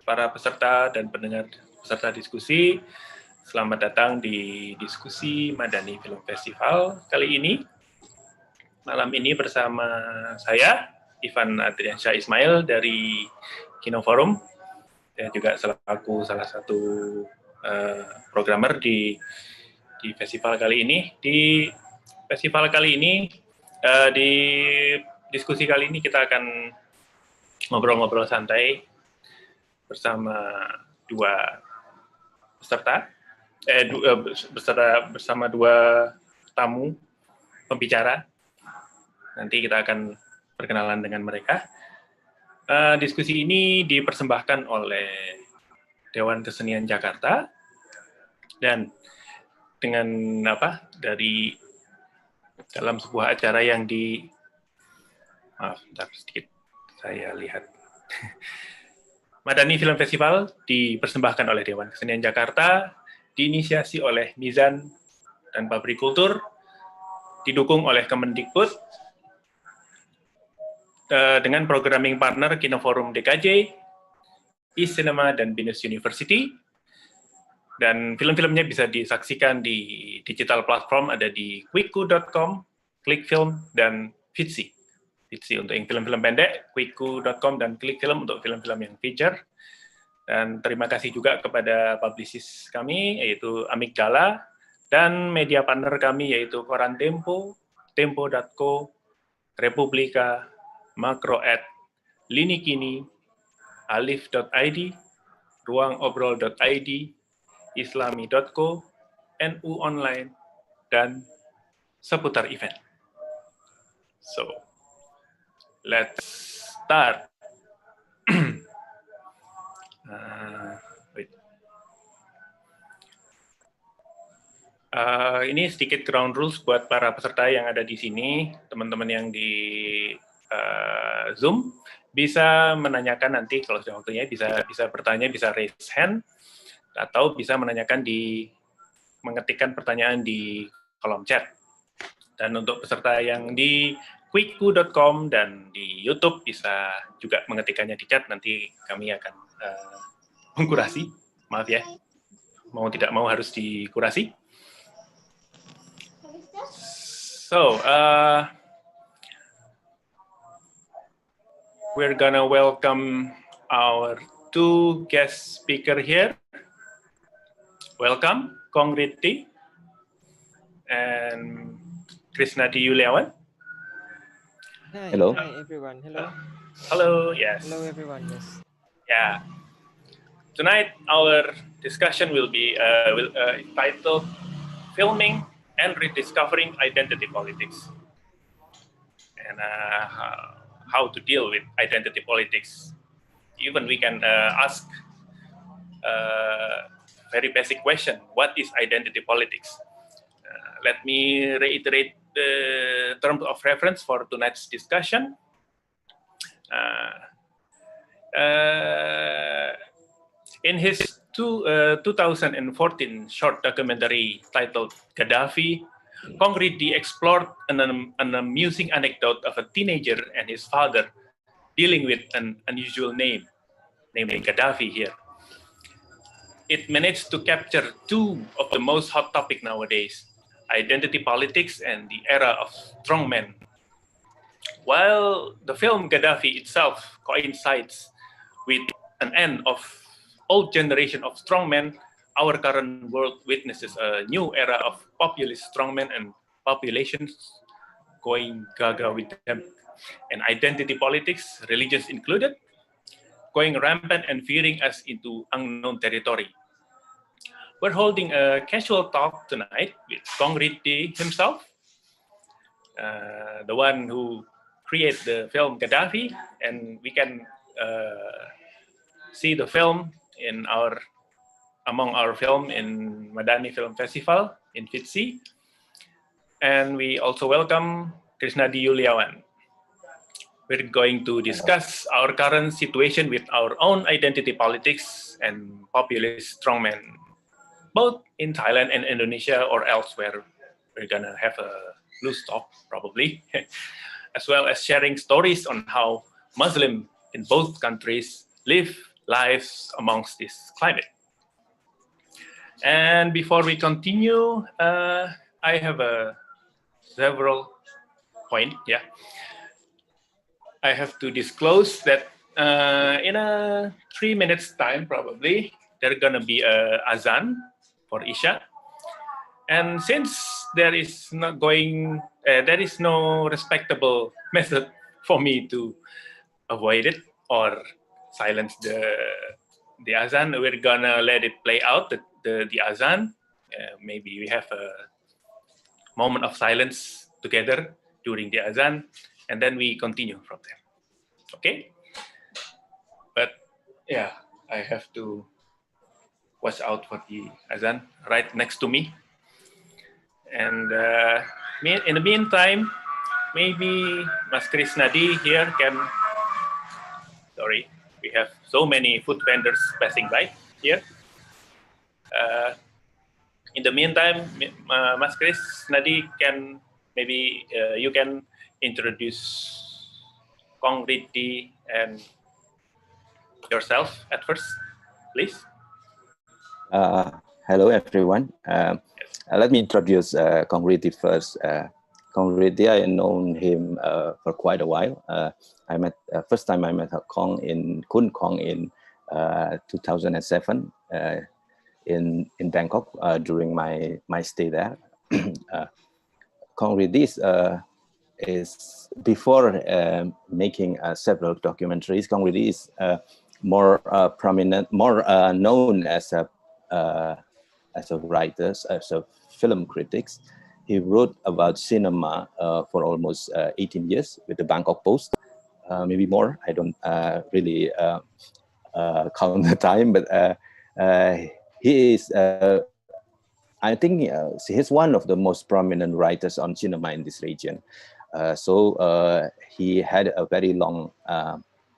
para peserta dan pendengar peserta diskusi. Selamat datang di diskusi Madani Film Festival kali ini. Malam ini bersama saya, Ivan Adriansyah Ismail dari Kino Forum. Saya juga selaku salah satu programmer di festival kali ini. Di festival kali ini, di diskusi kali ini kita akan ngobrol-ngobrol santai bersama bersama dua tamu pembicara. Nanti kita akan perkenalan dengan mereka. Diskusi ini dipersembahkan oleh Dewan Kesenian Jakarta dan dengan dari dalam sebuah acara yang bentar sedikit saya lihat. Madani Film Festival dipersembahkan oleh Dewan Kesenian Jakarta, diinisiasi oleh Mizan dan Pabrik Kultur, didukung oleh Kemendikbud, dengan programming partner Kino Forum DKJ, e-Cinema, dan Binus University. Dan film-filmnya bisa disaksikan di digital platform, ada di quickku.com, Klikfilm, dan Vidsi. Vidsi untuk yang film-film pendek, quickku.com, dan Klikfilm untuk film-film yang feature. Dan terima kasih juga kepada publicist kami, yaitu Amigdala, dan media partner kami, yaitu Koran Tempo, Tempo.co, Republika, Makro@, Lini Kini, Alif.id, Ruangobrol.id, Islami.co, NU Online, dan seputar event. So, let's start. Ini sedikit ground rules buat para peserta yang ada di sini, teman-teman yang di Zoom bisa menanyakan nanti kalau sudah waktunya, bisa bertanya, bisa raise hand, atau bisa mengetikkan pertanyaan di kolom chat. Dan untuk peserta yang di quickku.com dan di YouTube bisa juga mengetikkannya di chat, nanti kami akan mengkurasi. Maaf ya, mau tidak mau harus dikurasi. So, we're gonna welcome our two guest speaker here. Welcome, Kong Rithdee and Krisnadi Yuliawan. Hello. Hi everyone. Hello. Hello. Yes. Hello everyone. Yes. Yeah. Tonight our discussion will be titled "Filming and Rediscovering Identity Politics," and how to deal with identity politics. Even we can ask very basic question: what is identity politics? Let me reiterate the terms of reference for tonight's discussion. In his 2014 short documentary titled Gaddafi, Kong Rithdee explored an amusing anecdote of a teenager and his father dealing with an unusual name, namely Gaddafi here. It managed to capture two of the most hot topics nowadays, identity politics and the era of strongmen. While the film Gaddafi itself coincides with an end of old generation of strongmen, our current world witnesses a new era of populist strongmen and populations going gaga with them. And identity politics, religious included, going rampant and veering us into unknown territory. We're holding a casual talk tonight with Kong Rithdee himself, the one who created the film Gaddafi, and we can see the film among our film in Madani Film Festival in Vidsi. And we also welcome Krisnadi Yuliawan. We're going to discuss our current situation with our own identity politics and populist strongmen, both in Thailand and Indonesia or elsewhere. We're gonna have a loose talk probably, as well as sharing stories on how Muslims in both countries live lives amongst this climate. And before we continue, I have several points. Yeah, I have to disclose that in a 3 minutes time, probably there's gonna be a azan for Isha. And since there is there is no respectable method for me to avoid it or silence the azan, we're gonna let it play out the azan. Maybe we have a moment of silence together during the azan, and then we continue from there. Okay? But yeah, I have to watch out for the azan right next to me. And in the meantime, maybe Mas Krisnadi here can, sorry, we have so many food vendors passing by here. In the meantime, Mas Krisnadi can, maybe you can introduce Kong Rithdee and yourself at first, please. Hello, everyone. Let me introduce Kong Rithdee first. Kong Rithdee, I known him for quite a while. I met first time I met Kong in Kong in 2007 in Bangkok during my stay there. Kong Rithdee is before making several documentaries. Kong Rithdee is more prominent, more known as a writer, as a film critic. He wrote about cinema for almost 18 years with the Bangkok Post, maybe more. I don't really count the time, but he is, I think he's one of the most prominent writers on cinema in this region. So he had a very long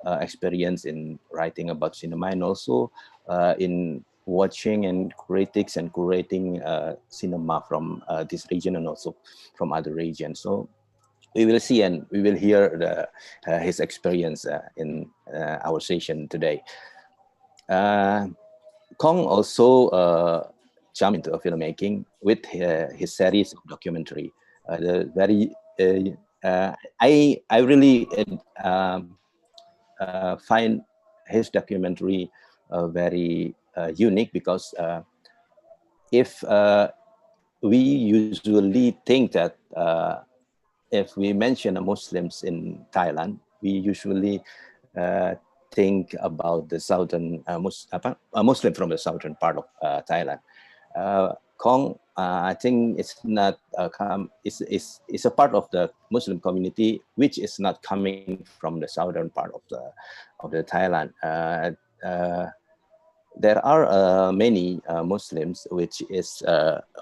experience in writing about cinema, and also in watching and critics and curating cinema from this region and also from other regions. So we will see and we will hear his experience in our session today. Kong also jumped into filmmaking with his series of documentary. I really find his documentary very unique, because if we usually think that if we mention Muslims in Thailand, we usually think about the southern Muslim from the southern part of Thailand. Kong, I think it's not it's a part of the Muslim community which is not coming from the southern part of the Thailand. There are many Muslims which is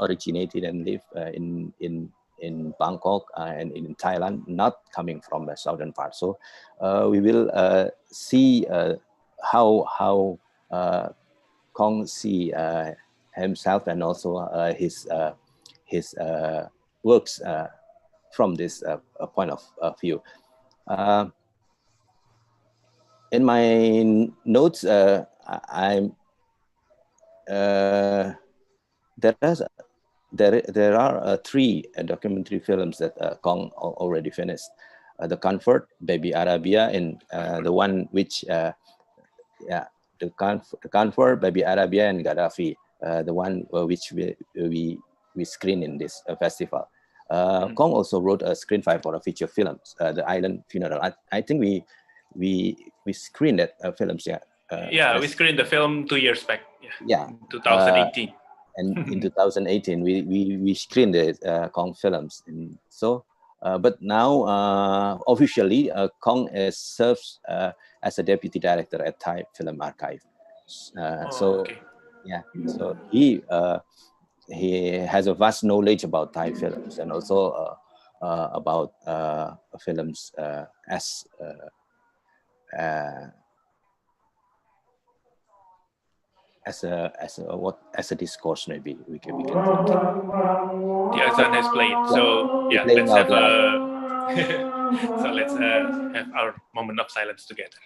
originated and live in Bangkok and in Thailand, not coming from the southern part. So we will see how Kong see himself and also his works from this point of view. In my notes, there are 3 documentary films that Kong already finished. The Comfort, Baby Arabia, and the one which, the Comfort, Baby Arabia, and Gaddafi, the one which we screen in this festival. Kong also wrote a screenplay for a feature film, The Island Funeral. I think we screened that films. We screened the film 2 years back. Yeah, 2018. And in 2018, we screened the Kong films. And so, but now officially, Kong serves as a deputy director at Thai Film Archive. Okay. Yeah, so he has a vast knowledge about Thai films and also about films as a discourse. Maybe we can the azan has played, so yeah, let's have so let's have our moment of silence together.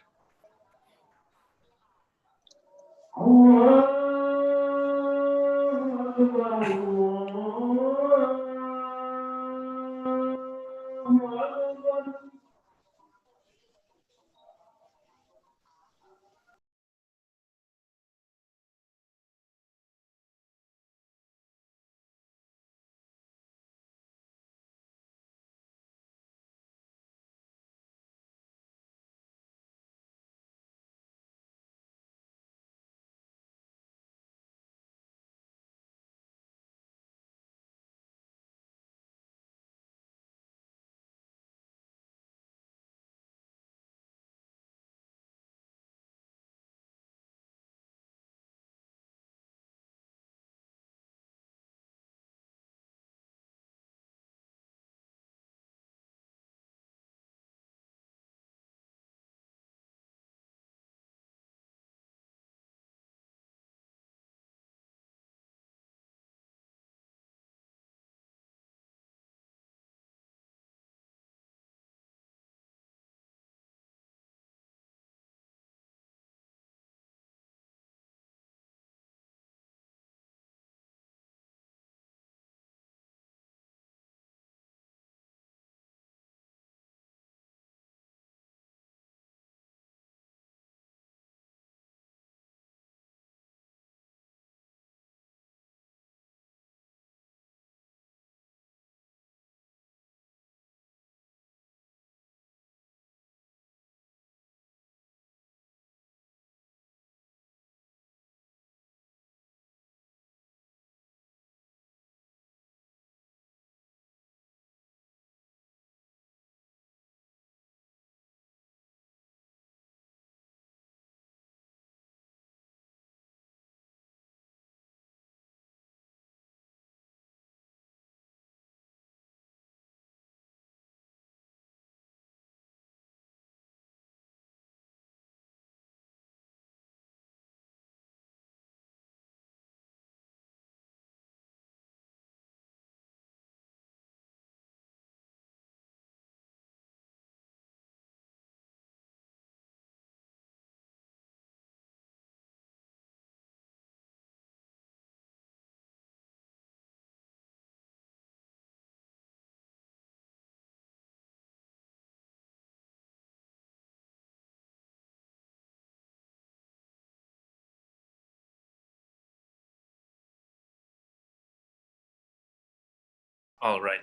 All right.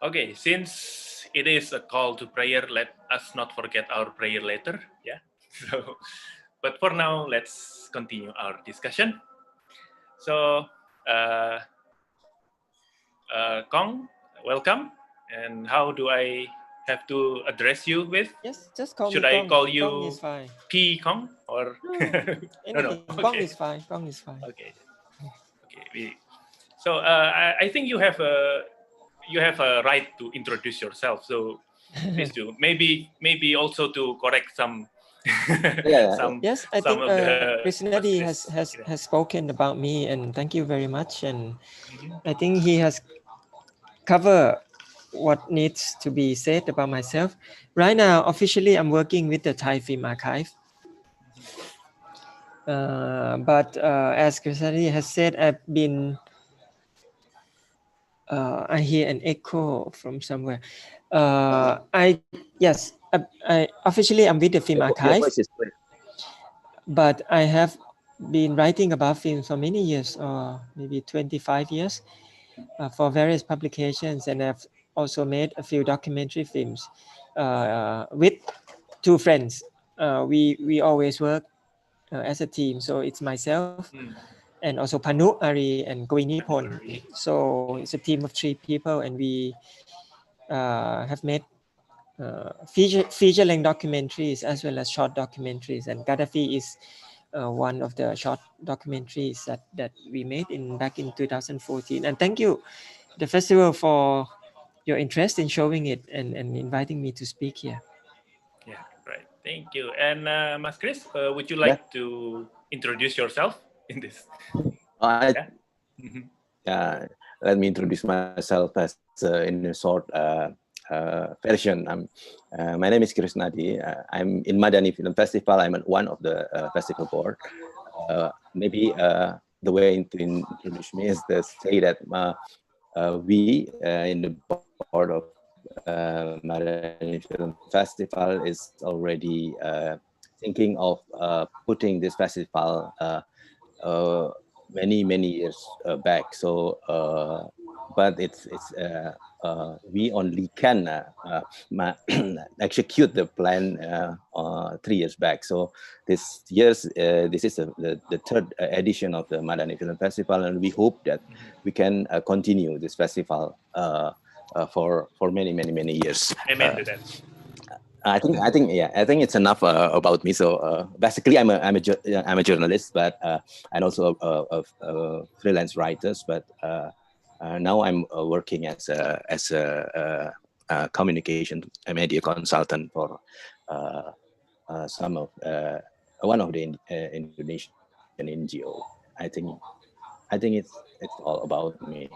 Okay, since it is a call to prayer, let us not forget our prayer later. Yeah. So, but for now, let's continue our discussion. So, uh, Kong, welcome. And how do I have to address you with? Yes, just call Should me I Kong. call Kong you is fine. P Kong or No, no? No. anything. Kong Okay. is fine. Kong is fine. Okay. Okay. So I think you have a right to introduce yourself. So please do. Maybe also to correct some Yeah. Yes, I some think of the Krisnadi has spoken about me, and thank you very much. And I think he has covered what needs to be said about myself. Right now, officially, I'm working with the Thai Film Archive. But as Krisnadi has said, I've been. I hear an echo from somewhere. I officially I'm with the Film Your Archive, voice is clear. but I have been writing about film for many years, maybe 25 years, for various publications, and I've also made a few documentary films with two friends. We always work as a team, so it's myself and also Panu Ari and Goinipon. So it's a team of 3 people, and we have made feature-length documentaries as well as short documentaries. And Gaddafi is one of the short documentaries that we made back in 2014. And thank you, the festival, for your interest in showing it and inviting me to speak here. Yeah, right. Thank you. And Mas Chris, would you Yeah. like to introduce yourself in this? I, Mhm. let me introduce myself as in a short version. My name is Krisnadi. I'm in Madani Film Festival. I'm at one of the festival board. Maybe the way to introduce me is to say that we in the board of Madani Film Festival is already thinking of putting this festival many years back. So, but we only can execute the plan 3 years back. So this is the third edition of the Madani Film Festival, and we hope that we can continue this festival for many years. Amen to that. I think it's enough about me. So basically, I'm a journalist, but and also a freelance writer. But now I'm working as a communication media consultant for one of the Indonesian NGO. I think it's all about me.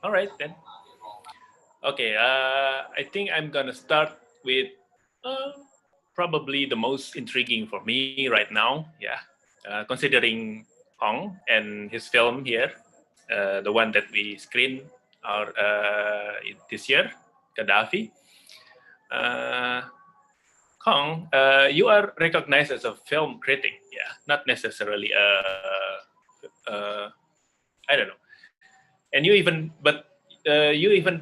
All right then. Okay, I think I'm gonna start with probably the most intriguing for me right now. Yeah, considering Kong and his film here, the one that we screened this year, Gaddafi. Kong, you are recognized as a film critic. Yeah, not necessarily I don't know. And you even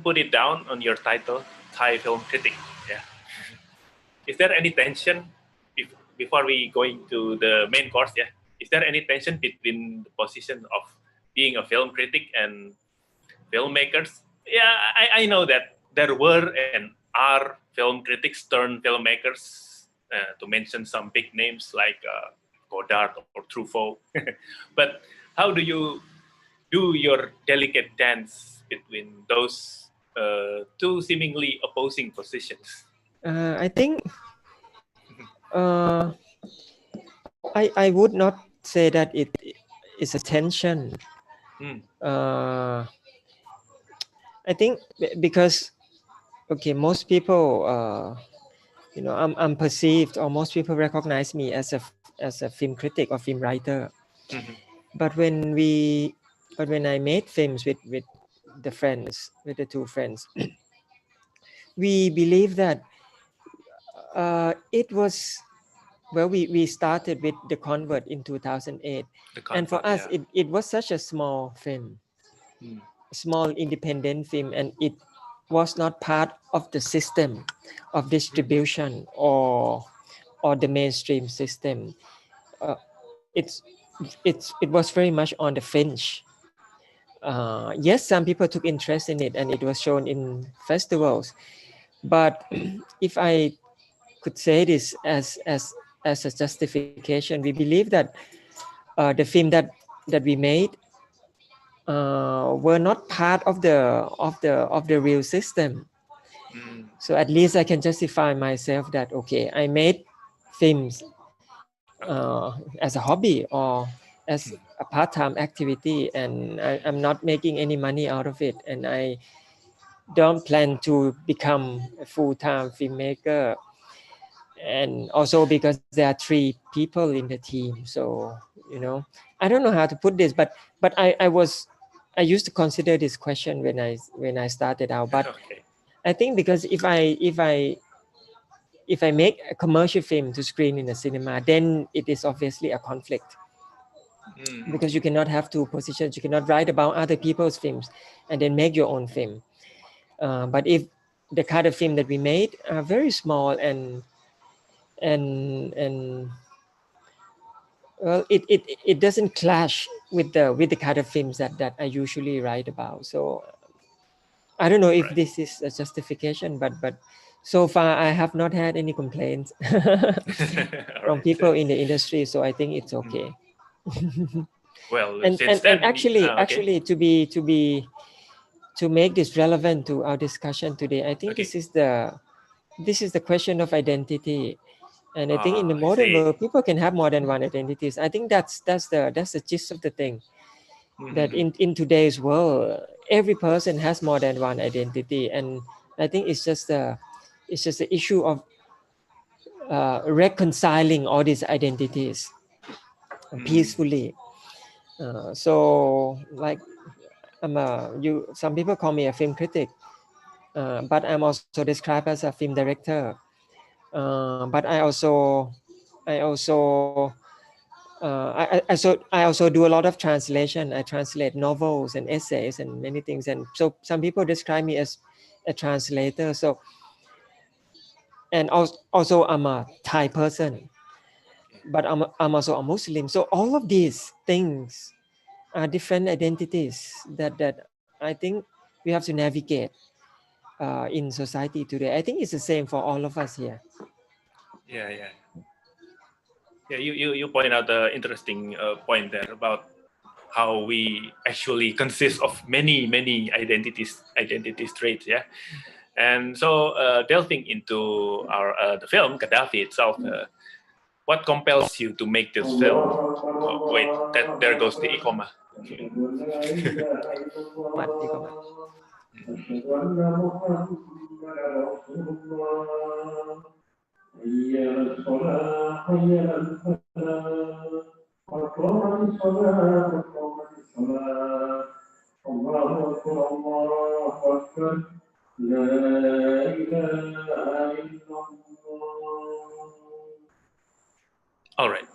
put it down on your title, Thai film critic. Yeah. Is there any tension before we go into the main course? Yeah. Is there any tension between the position of being a film critic and filmmakers? Yeah, I know that there were and are film critics turned filmmakers, to mention some big names like Godard or Truffaut. But how do you do your delicate dance between those two seemingly opposing positions? I think I would not say that it is a tension. I think because most people I'm perceived, or most people recognize me as a film critic or film writer. But when I made films with the two friends, we believe that it was, we started with The Convert in 2008. And for us, it was such a small film, small independent film, and it was not part of the system of distribution or the mainstream system. It was very much on the fringe. Yes, some people took interest in it, and it was shown in festivals. But if I could say this as a justification, we believe that the film that we made were not part of the real system. So at least I can justify myself that I made films as a hobby or as a part-time activity, and I'm not making any money out of it, and I don't plan to become a full-time filmmaker. And also because there are 3 people in the team, so I don't know how to put this, but I used to consider this question when I started out. But I think because if I make a commercial film to screen in a cinema, then it is obviously a conflict. Because you cannot have 2 positions. You cannot write about other people's films and then make your own film. But if the kind of film that we made are very small and well, it doesn't clash with the kind of films that I usually write about. So I don't know if this is a justification, but so far I have not had any complaints from people in the industry. So I think it's okay. Well, and actually to make this relevant to our discussion today, I think this is the question of identity. And I think in the modern world, people can have more than one identities. I think that's the gist of the thing. That in today's world, every person has more than one identity, and I think it's just the issue of reconciling all these identities peacefully. So like some people call me a film critic, but I'm also described as a film director. But I also I also do a lot of translation. I translate novels and essays and many things, and so some people describe me as a translator. So, and also I'm a Thai person, but I'm also a Muslim. So all of these things are different identities that I think we have to navigate in society today. I think it's the same for all of us here. Yeah, yeah. Yeah, you point out the interesting point there about how we actually consist of many identity traits. Yeah, and so delving into the film Gaddafi itself, what compels you to make this film? Oh, wait, there goes the ikoma. What you comment? All right,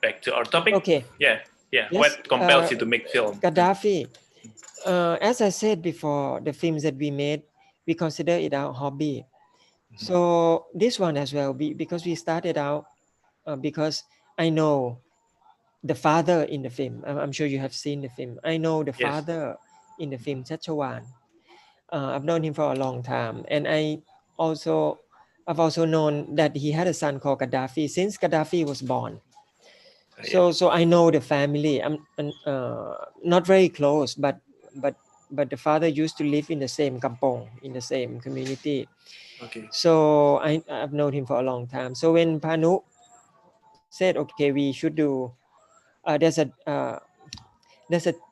back to our topic. Okay. Yeah. Yes, What compels you to make film? Gaddafi. As I said before, the films that we made, we consider it our hobby. So this one as well, because we started out because I know the father in the film. I'm sure you have seen the film. I know the Yes. father in the film, Chachawan. I've known him for a long time, and I've also known that he had a son called Gaddafi since Gaddafi was born. So I know the family. I'm not very close, but the father used to live in the same kampong, in the same community. Okay. So I've known him for a long time. So when Panu said, okay, we should do, there's a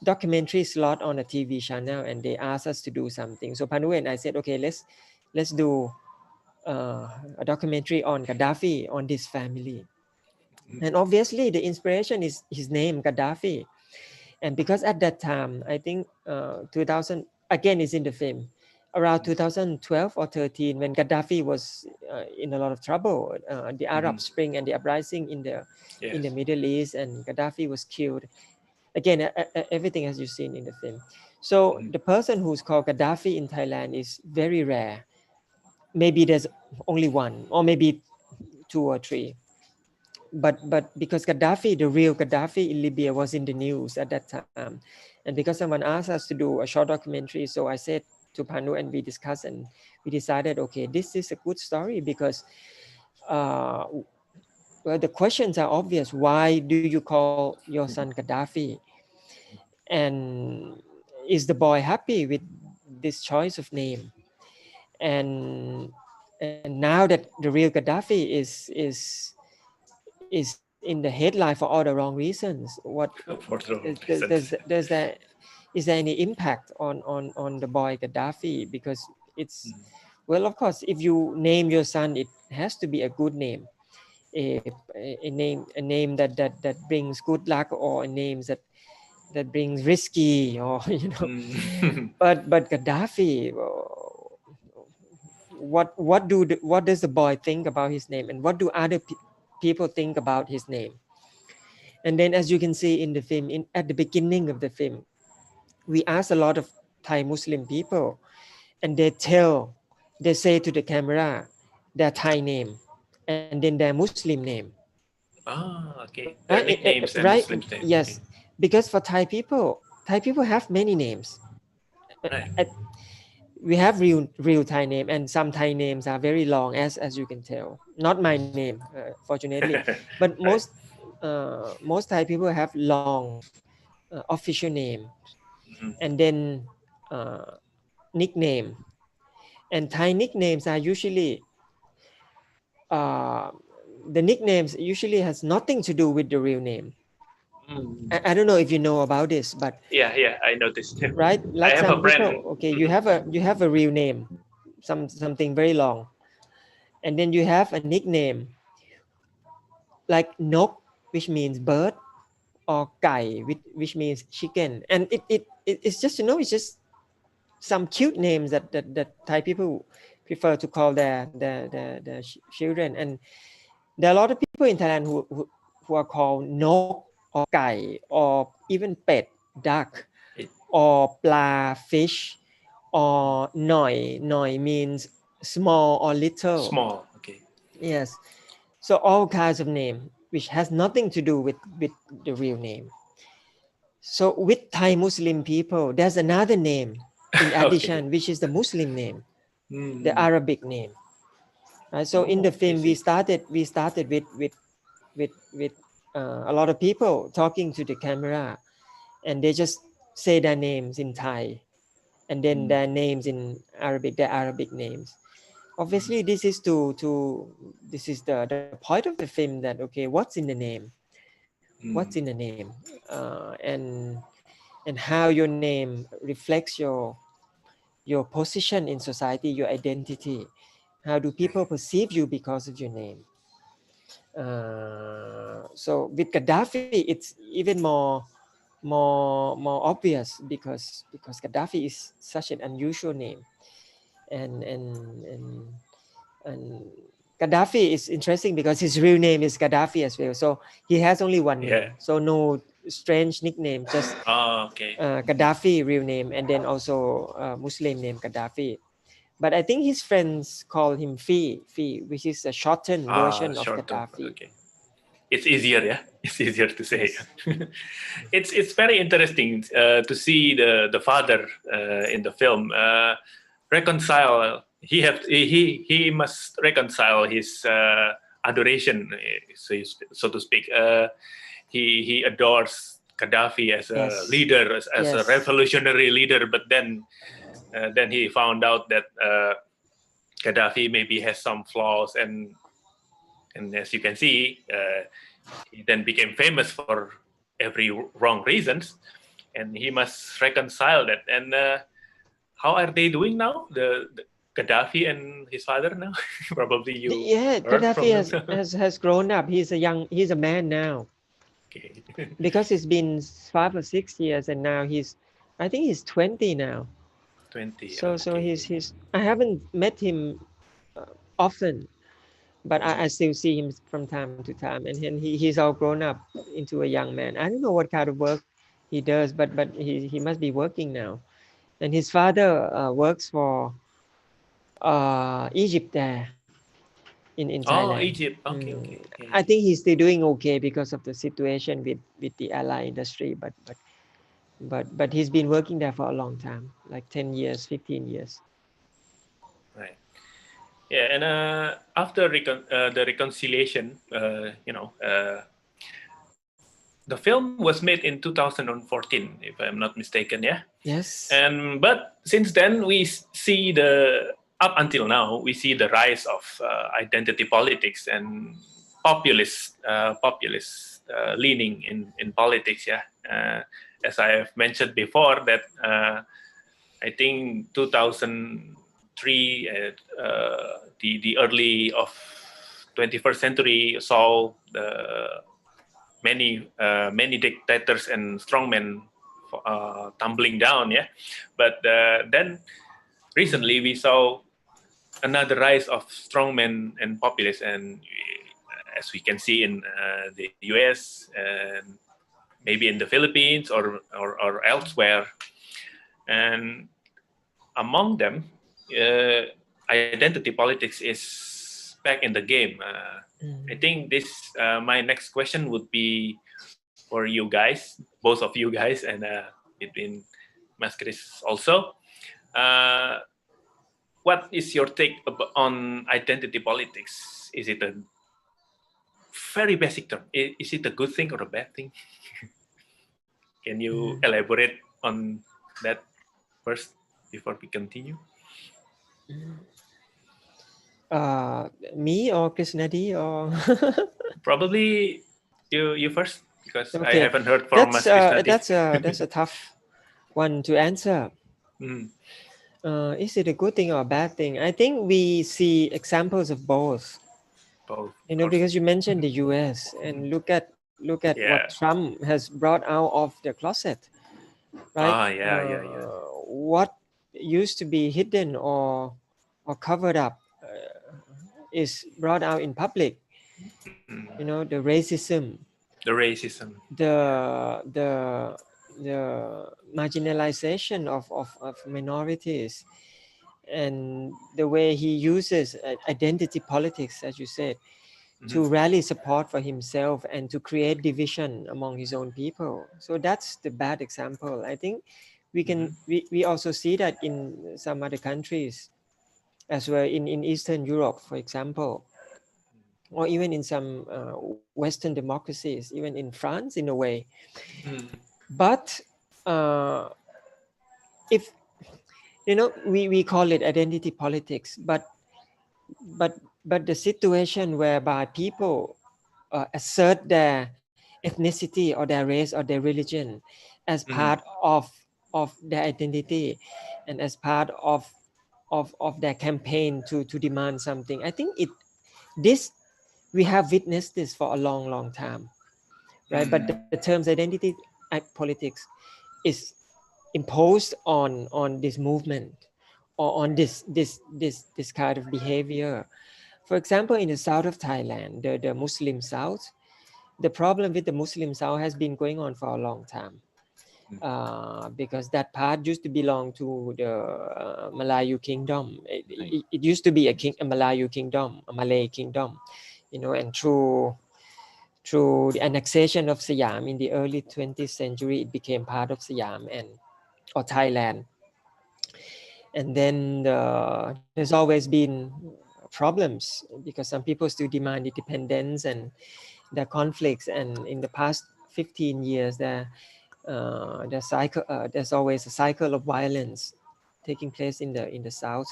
documentary slot on a TV channel, and they asked us to do something. So Panu and I said, okay, let's do a documentary on Gaddafi, on this family. And obviously the inspiration is his name, Gaddafi. And because at that time, I think 2000, again is in the film, around 2012 or 13, when Gaddafi was in a lot of trouble, the Arab Spring and the uprising in the Middle East, and Gaddafi was killed. Again, everything as you've seen in the film. So the person who's called Gaddafi in Thailand is very rare. Maybe there's only one, or maybe two or three. But because Gaddafi, the real Gaddafi in Libya, was in the news at that time, and because someone asked us to do a short documentary, so I said to Panu and we discussed, and we decided, okay, this is a good story because well, the questions are obvious. Why do you call your son Gaddafi? And is the boy happy with this choice of name? And now that the real Gaddafi is in the headline for all the wrong reasons, what is there any impact on the boy Gaddafi? Because it's, well, of course, if you name your son, it has to be a good name, a name that brings good luck, or a name that brings risky, or but Gaddafi, what does the boy think about his name, and what do other people think about his name? And then, as you can see in the film, at the beginning of the film, we ask a lot of Thai Muslim people, and they say to the camera their Thai name and then their Muslim name. Okay. Their nicknames and right? Muslim names. Yes, because for Thai people have many names. Right. We have real Thai name, and some Thai names are very long, as you can tell. Not my name, fortunately, but most Thai people have long official name, and then nickname. And Thai nicknames are usually the nicknames usually has nothing to do with the real name. I don't know if you know about this, but Yeah, I noticed. right, like I have some a friend. people, okay, you have a real name, something very long, and then you have a nickname like nok, which means bird, or kai, which means chicken, and it's just, it's just some cute names that Thai people prefer to call their children. And there are a lot of people in Thailand who are called nok or kai or even pet, duck, or pla, fish, or noi. Noi means small or little. Small. Okay. Yes. So all kinds of name which has nothing to do with the real name. So with Thai Muslim people, there's another name in addition, which is the Muslim name, the Arabic name. Right? So in the film, we started with a lot of people talking to the camera, and they just say their names in Thai, and then their names in Arabic, their Arabic names. Obviously, this is this is the point of the film, that okay, what's in the name? What's in the name? And how your name reflects your position in society, your identity. How do people perceive you because of your name? So with Gaddafi, it's even more obvious, because Gaddafi is such an unusual name, and Gaddafi is interesting because his real name is Gaddafi as well. So he has only one name, so no strange nickname, just Gaddafi real name, and then also Muslim name Gaddafi. But I think his friends call him Fi, which is a shortened version of Gaddafi. Okay. It's easier, yeah. It's easier to say. Yes. It's very interesting to see the father in the film reconcile. He must reconcile his adoration, so to speak. He adores Gaddafi as a leader, as a revolutionary leader, but then he found out that Gaddafi maybe has some flaws, and as you can see, he then became famous for every wrong reasons, and he must reconcile that. And how are they doing now? The Gaddafi and his father now? Probably you. Yeah, Gaddafi has grown up. He's a man now. Okay. Because it's been 5 or 6 years, and now I think he's 20 now. 20. So he's I haven't met him often, but I still see him from time to time, and he's all grown up into a young man. I don't know what kind of work he does, but he must be working now. And his father works for Egypt there in Thailand. Oh, Egypt. Okay. I think he's still doing okay because of the situation with the ally industry, but he's been working there for a long time, like 10 years, 15 years. Right. Yeah, and after the reconciliation, the film was made in 2014, if I'm not mistaken. Yeah. Yes. But since then, we see up until now, we see the rise of identity politics and populist leaning in politics. Yeah. As I have mentioned before, that I think 2003, the early of 21st century saw many dictators and strongmen tumbling down. Yeah, but then recently we saw another rise of strongmen and populists, and as we can see in the US and maybe in the Philippines or elsewhere. And among them, identity politics is back in the game. I think my next question would be for you guys, both of you guys, and between Mas Chris also. What is your take on identity politics? Is it a very basic term? Is it a good thing or a bad thing? Can you elaborate on that first before we continue? Me or Krisnadi or probably you first. Because I Okay. haven't heard from Mas Krisnadi. That's a tough one to answer. Is it a good thing or a bad thing? I think we see examples of both. Both, You know, of course. because you mentioned the U.S. and look at Yeah. what Trump has brought out of the closet, right? Yeah. What used to be hidden or covered up is brought out in public. You know, the racism, The racism. the marginalization of minorities, and the way he uses identity politics, as you said, to rally support for himself and to create division among his own people. So that's the bad example. I think we also see that in some other countries as well, in Eastern Europe, for example, or even in some Western democracies, even in France in a way. But if you know, we call it identity politics, but the situation whereby people assert their ethnicity or their race or their religion as part of their identity and as part of their campaign to demand something. I think this we have witnessed this for a long time, right? But the terms identity politics is imposed on this movement or on this kind of behavior. For example, in the south of Thailand, the Muslim South, the problem with the Muslim South has been going on for a long time, because that part used to belong to the Malayu kingdom. It used to be a Malayu kingdom, a Malay kingdom, you know, and through the annexation of Siam in the early 20th century, it became part of Siam or Thailand. And then there's always been problems because some people still demand independence and the conflicts. And in the past 15 years, there's always a cycle of violence taking place in the South.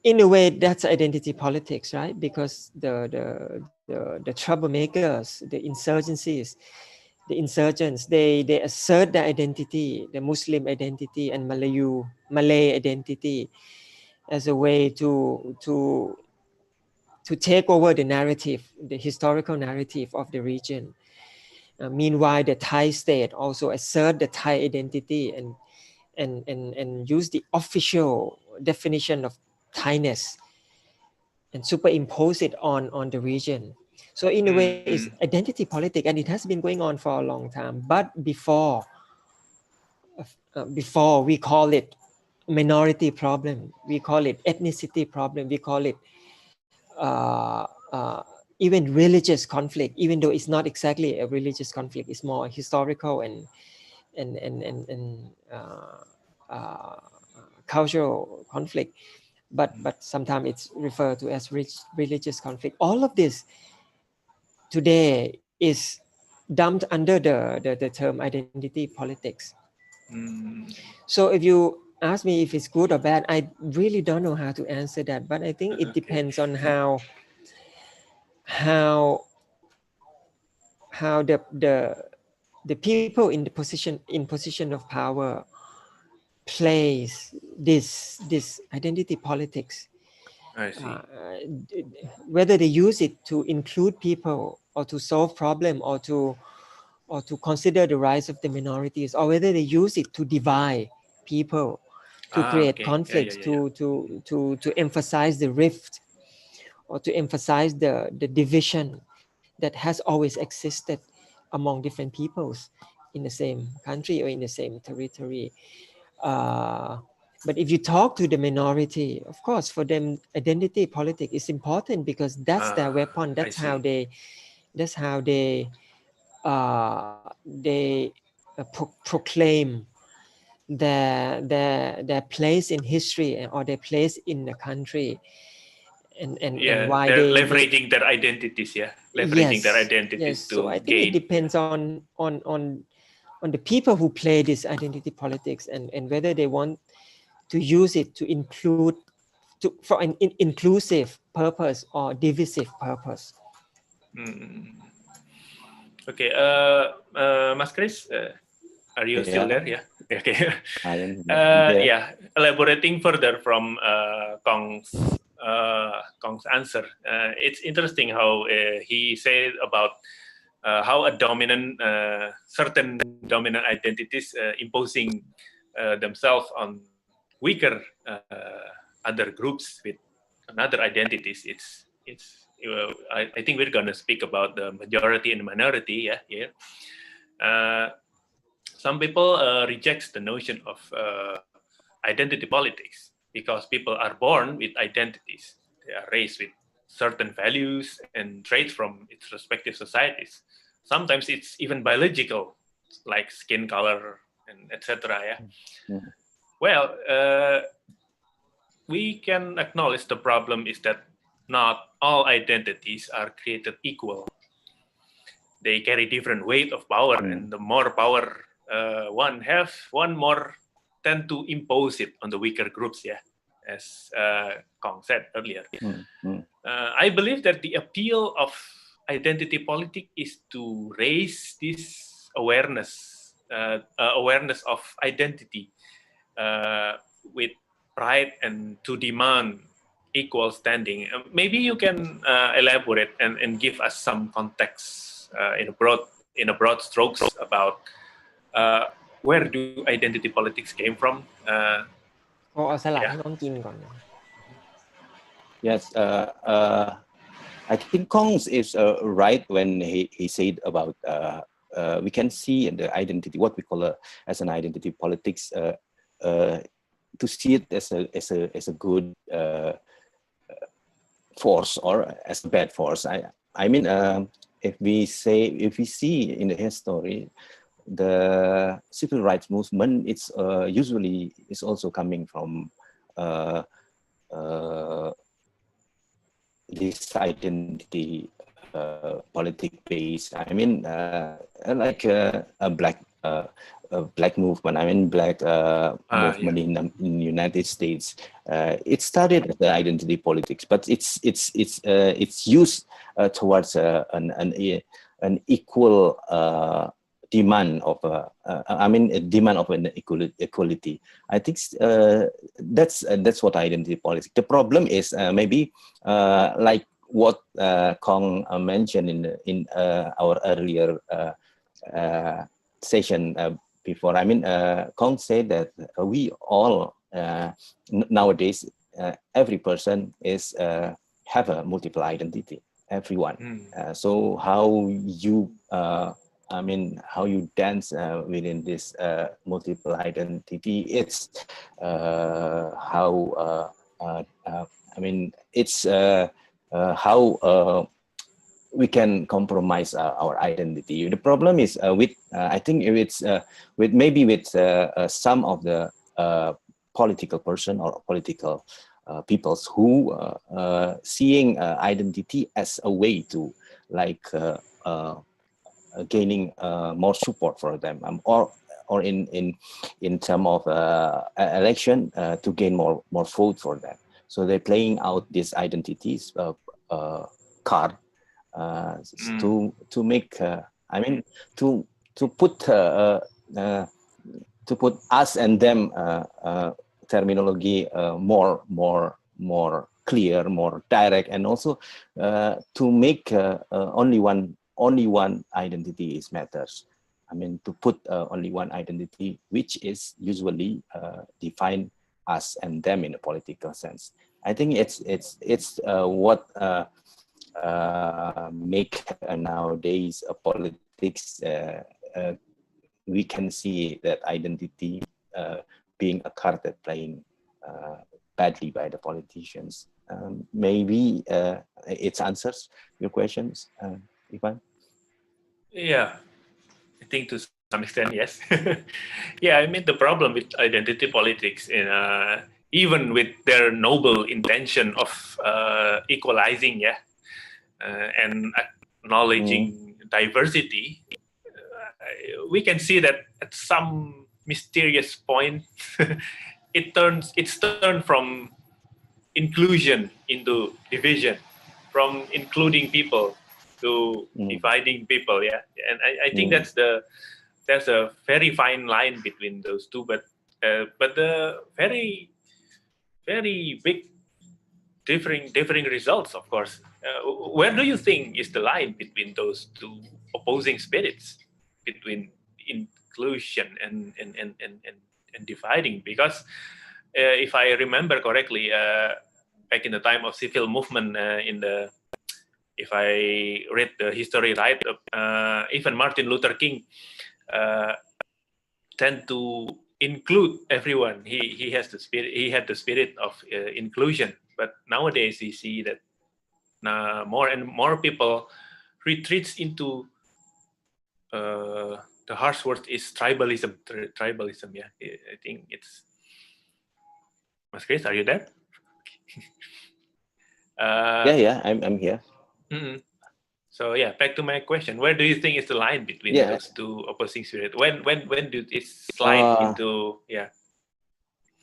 In a way, that's identity politics, right? Because the troublemakers, the insurgents, they assert their identity, the Muslim identity and Malay identity, as a way to take over the narrative, the historical narrative of the region. Meanwhile, the Thai state also assert the Thai identity and use the official definition of Thainess and superimpose it on the region. So in a way, it's identity politics, and it has been going on for a long time. But before we call it minority problem, we call it ethnicity problem, we call it even religious conflict, even though it's not exactly a religious conflict, it's more historical and cultural conflict. But sometimes it's referred to as religious conflict. All of this today is dumped under the term identity politics. So if you ask me if it's good or bad, I really don't know how to answer that. But I think it depends on how the people in the position of power plays this identity politics. I see. Whether they use it to include people or to solve problem or to consider the rights of the minorities, or whether they use it to divide people, to create conflicts, to emphasize the rift or to emphasize the division that has always existed among different peoples in the same country or in the same territory. But if you talk to the minority, of course, for them, identity politics is important because that's their weapon. That's how they proclaim their place in history or their place in the country, and why they're leveraging their identities, leveraging their identities to so I think gain. it depends on the people who play this identity politics and whether they want to use it to include for an inclusive purpose or divisive purpose. Okay, Mas Chris, are you still there? Yeah. Okay. I am there. Yeah, elaborating further from Kong's answer, it's interesting how he said about how a certain dominant identities imposing themselves on weaker other groups with another identities. I think we're gonna speak about the majority and minority. Yeah. Some people reject the notion of identity politics because people are born with identities. They are raised with certain values and traits from its respective societies. Sometimes it's even biological, like skin color and etc. Yeah. Well, we can acknowledge the problem is that not all identities are created equal. They carry different weight of power, and the more power one more tend to impose it on the weaker groups. Yeah, as Kong said earlier. I believe that the appeal of identity politics is to raise this awareness of identity with pride and to demand equal standing. Maybe you can elaborate and give us some context in a broad strokes about where do identity politics came from? เอาสลัดให้น้องกินก่อน Yes, I think Kong is right when he said about we can see in the identity what we call as an identity politics to see it as a good force or as a bad force. I mean, if we see in the history, the civil rights movement, it's usually is also coming from this identity politic base. I mean, like a black movement. I mean, black movement in the United States. It started as the identity politics, but it's used towards an equal demand of a demand of an equality. I think that's what identity politics. The problem is maybe like what Kong mentioned in our earlier session before. I mean, Kong said that we all nowadays every person is have a multiple identity. Everyone. So how you how you dance within this multiple identity, it's it's how we can compromise our identity. The problem is with I think it's with some of the political person or political peoples who seeing identity as a way to gaining more support for them, or in terms of election to gain more vote for them. So they're playing out these identities card to make to put us and them terminology more clear, more direct, and also to make only one identity is matters. I mean, to put only one identity, which is usually define us and them in a political sense. I think it's what make nowadays politics. We can see that identity being a card that playing badly by the politicians. Maybe it answers your questions, Ivan. Yeah, I think to some extent, yes. Yeah, I mean, the problem with identity politics, even with their noble intention of equalizing, and acknowledging diversity, we can see that at some mysterious point, it's turned from inclusion into division, from including people to dividing people. Yeah, and I think there's a very fine line between those two, but the very big differing results, of course. Where do you think is the line between those two opposing spirits, between inclusion and dividing? Because if I remember correctly, back in the time of civil movement, if I read the history right, even Martin Luther King tend to include everyone. He has the spirit. He had the spirit of inclusion. But nowadays we see that more and more people retreats into the harsh word is tribalism. Tribalism. Yeah, I think it's. Mas Chris, are you there? Yeah, I'm here. Mm-hmm. So yeah, back to my question: where do you think is the line between those two opposing spirits? When do it slide into? Yeah,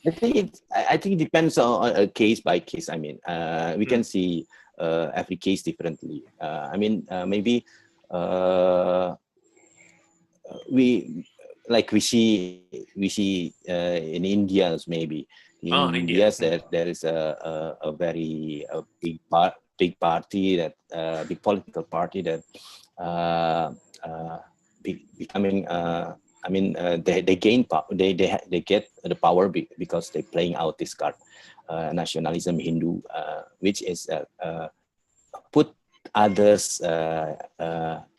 I think it depends on a case by case. I mean, we can see every case differently. I mean, maybe we see in India maybe. In India, there is a very big party that big political party that becoming. I mean, they gain they get the power because they're playing out this card, nationalism, Hindu, which is put others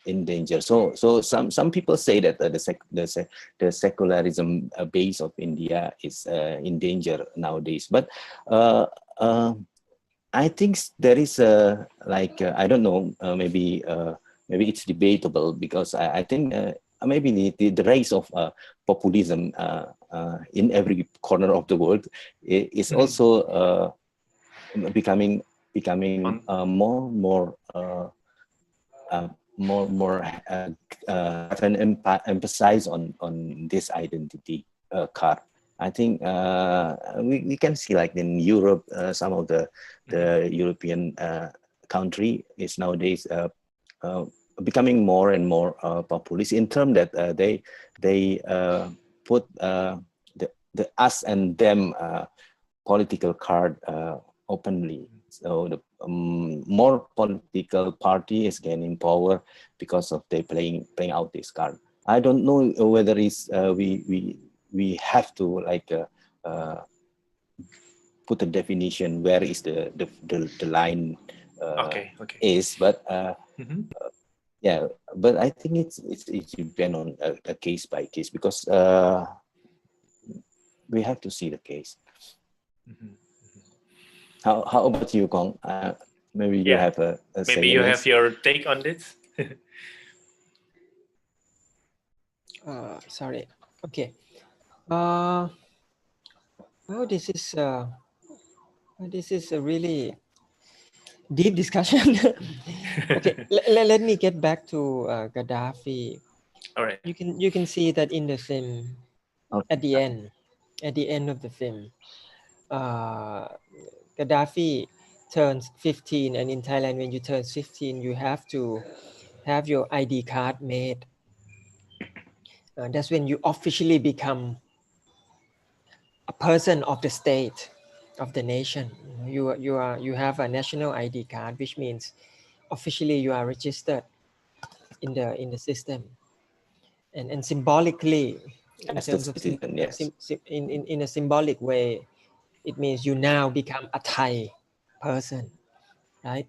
in danger. So some people say that the secularism base of India is in danger nowadays. But I think there is I don't know, maybe it's debatable, because I think maybe the rise of populism in every corner of the world is also becoming more emphasize on this identity card. I think we can see, like in Europe, some of the European country is nowadays becoming more and more populist, in terms that they put the us and them political card openly. So the more political party is gaining power because of they playing out this card. I don't know whether it's we have to put a definition where is the line is, but yeah, but I think it's depend on a case by case, because we have to see the case. How about you, Kong? Maybe you have a maybe you have your take on this. Sorry. Okay. Well, this is a really deep discussion. Okay, let me get back to Gaddafi. All right. You can see that in the film, at the end of the film, Gaddafi turns 15, and in Thailand, when you turn 15, you have to have your ID card made. That's when you officially become a person of the state, of the nation. You have a national ID card, which means officially you are registered in the system, and symbolically, in terms of in a symbolic way, it means you now become a Thai person, right?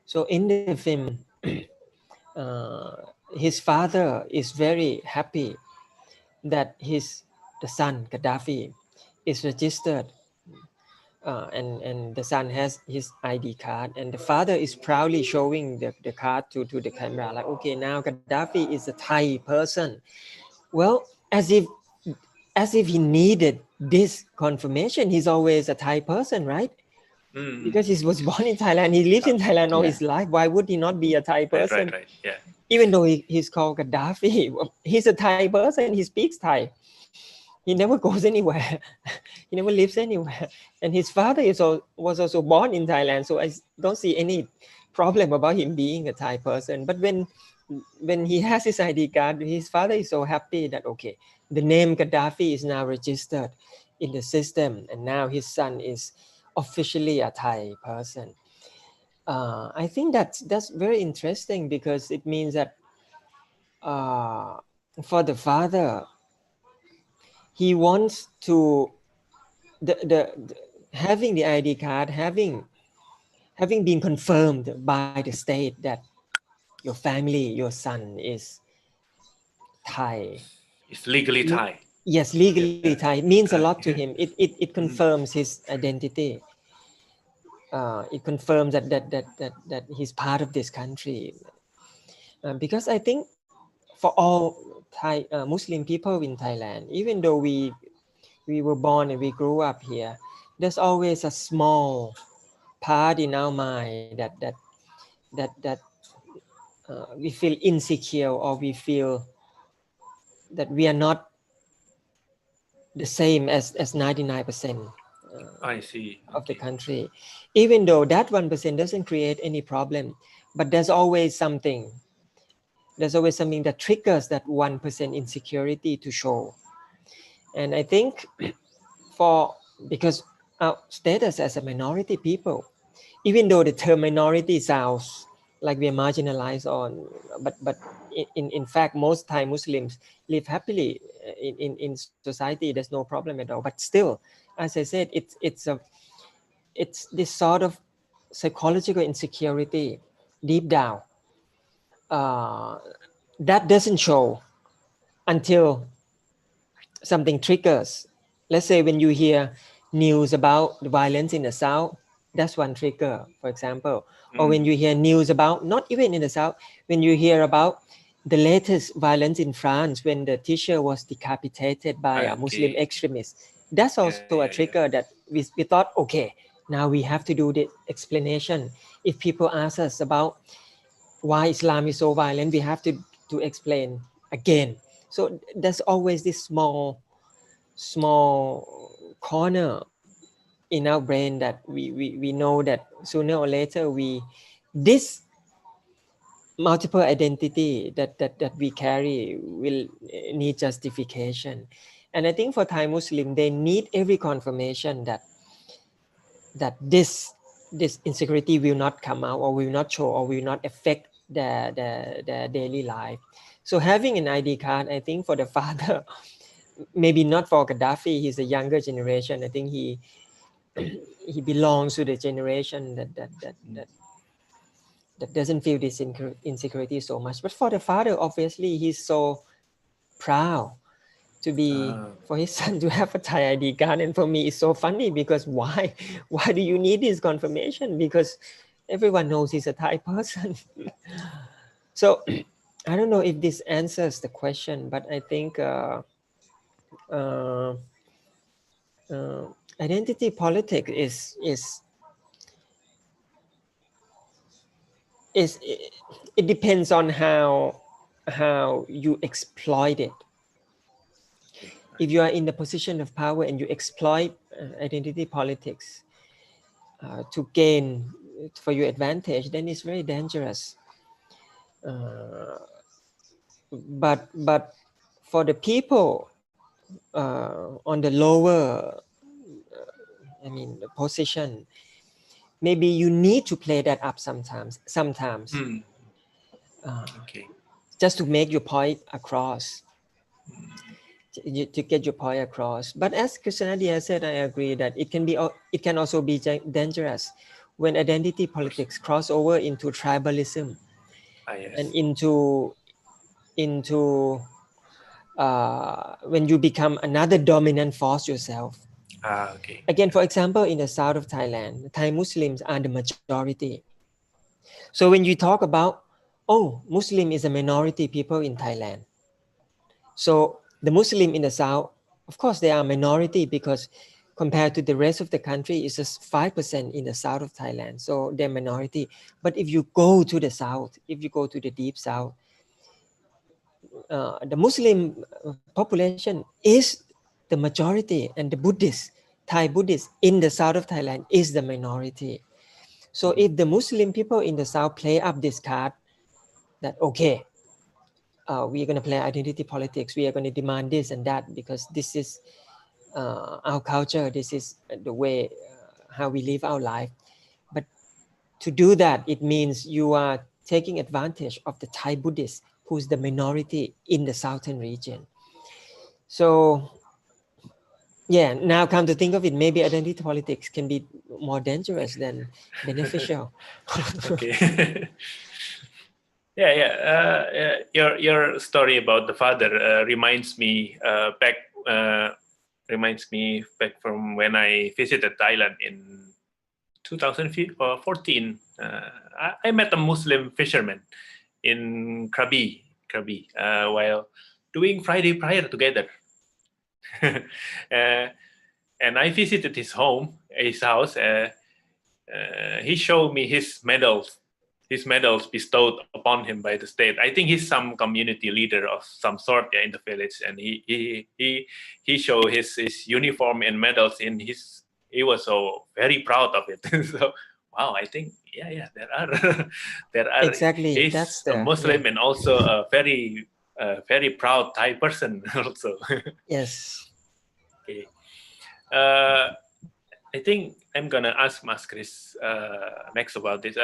So in the film, his father is very happy that the son Gaddafi is registered, and the son has his ID card, and the father is proudly showing the card to the camera, like, okay, now Gaddafi is a Thai person. Well, as if he needed this confirmation. He's always a Thai person, right? Because he was born in Thailand, he lives in Thailand all his life. Why would he not be a Thai person? Right. Yeah. Even though he's called Gaddafi, he's a Thai person. He speaks Thai. He never goes anywhere. He never lives anywhere. And his father was also born in Thailand. So I don't see any problem about him being a Thai person. But when he has his ID card, his father is so happy that, okay, the name Gaddafi is now registered in the system, and now his son is officially a Thai person. I think that's very interesting, because it means that for the father, he wants to having the ID card, having been confirmed by the state that your family, your son is Thai. It's legally Thai. Yes, legally Thai. It means a lot to him. It confirms his identity. It confirms that he's part of this country. Because I think for all Thai Muslim people in Thailand, even though we were born and we grew up here, there's always a small part in our mind that we feel insecure, or we feel that we are not the same as 99% I see. of the country. Even though that 1% doesn't create any problem, but there's always something that triggers that 1% insecurity to show. And I think because our status as a minority people, even though the term minority sounds like we are marginalized but in fact, most Thai Muslims live happily in society. There's no problem at all. But still, as I said, it's this sort of psychological insecurity deep down that doesn't show until something triggers. Let's say when you hear news about the violence in the South, that's one trigger, for example. Or when you hear news about, not even in the South, when you hear about the latest violence in France, when the teacher was decapitated by a Muslim extremist, that's also a trigger that we thought, okay, now we have to do the explanation. If people ask us about why Islam is so violent, we have to explain again. So there's always this small corner in our brain that we know that sooner or later this multiple identity that we carry will need justification. And I think for Thai Muslim, they need every confirmation that this insecurity will not come out, or will not show, or will not affect their daily life. So having an ID card, I think for the father, maybe not for Gaddafi, he's a younger generation. I think he belongs to the generation that doesn't feel this insecurity so much. But for the father, obviously, he's so proud to be for his son to have a Thai ID card. And for me, it's so funny, because why do you need this confirmation? Because everyone knows he's a Thai person. So I don't know if this answers the question, but I think identity politics it depends on how you exploit it. If you are in the position of power and you exploit identity politics to gain for your advantage, then it's very dangerous. But for the people on the lower, position, maybe you need to play that up sometimes. Just to make your point across. To get your point across. But as Krisnadi has said, I agree that it can also be dangerous when identity politics cross over into tribalism and into when you become another dominant force yourself. Again, for example, in the south of Thailand, Thai Muslims are the majority. So when you talk about, Muslim is a minority people in Thailand. So the Muslim in the south, of course, they are a minority, because compared to the rest of the country, it's just 5% in the south of Thailand. So they're minority. But if you go to the south, if you go to the deep south, the Muslim population is the majority, and the Buddhists, Thai Buddhists in the south of Thailand is the minority. So if the Muslim people in the South play up this card that, okay, we are going to play identity politics, we are going to demand this and that because this is our culture, this is the way how we live our life. But to do that, it means you are taking advantage of the Thai Buddhists, who's the minority in the southern region. So yeah, now come to think of it, maybe identity politics can be more dangerous than beneficial. Okay. Your story about the father reminds me back from when I visited Thailand in 2014. I met a Muslim fisherman in Krabi, while doing Friday prayer together. And I visited his house. He showed me his medals bestowed upon him by the state. I think he's some community leader of some sort in the village, and he showed his uniform and medals in his. He was so very proud of it. So wow, I think there are Exactly. He's That's a Muslim and also a very proud Thai person also. Yes. Okay. I think I'm gonna ask Mas Chris next about this.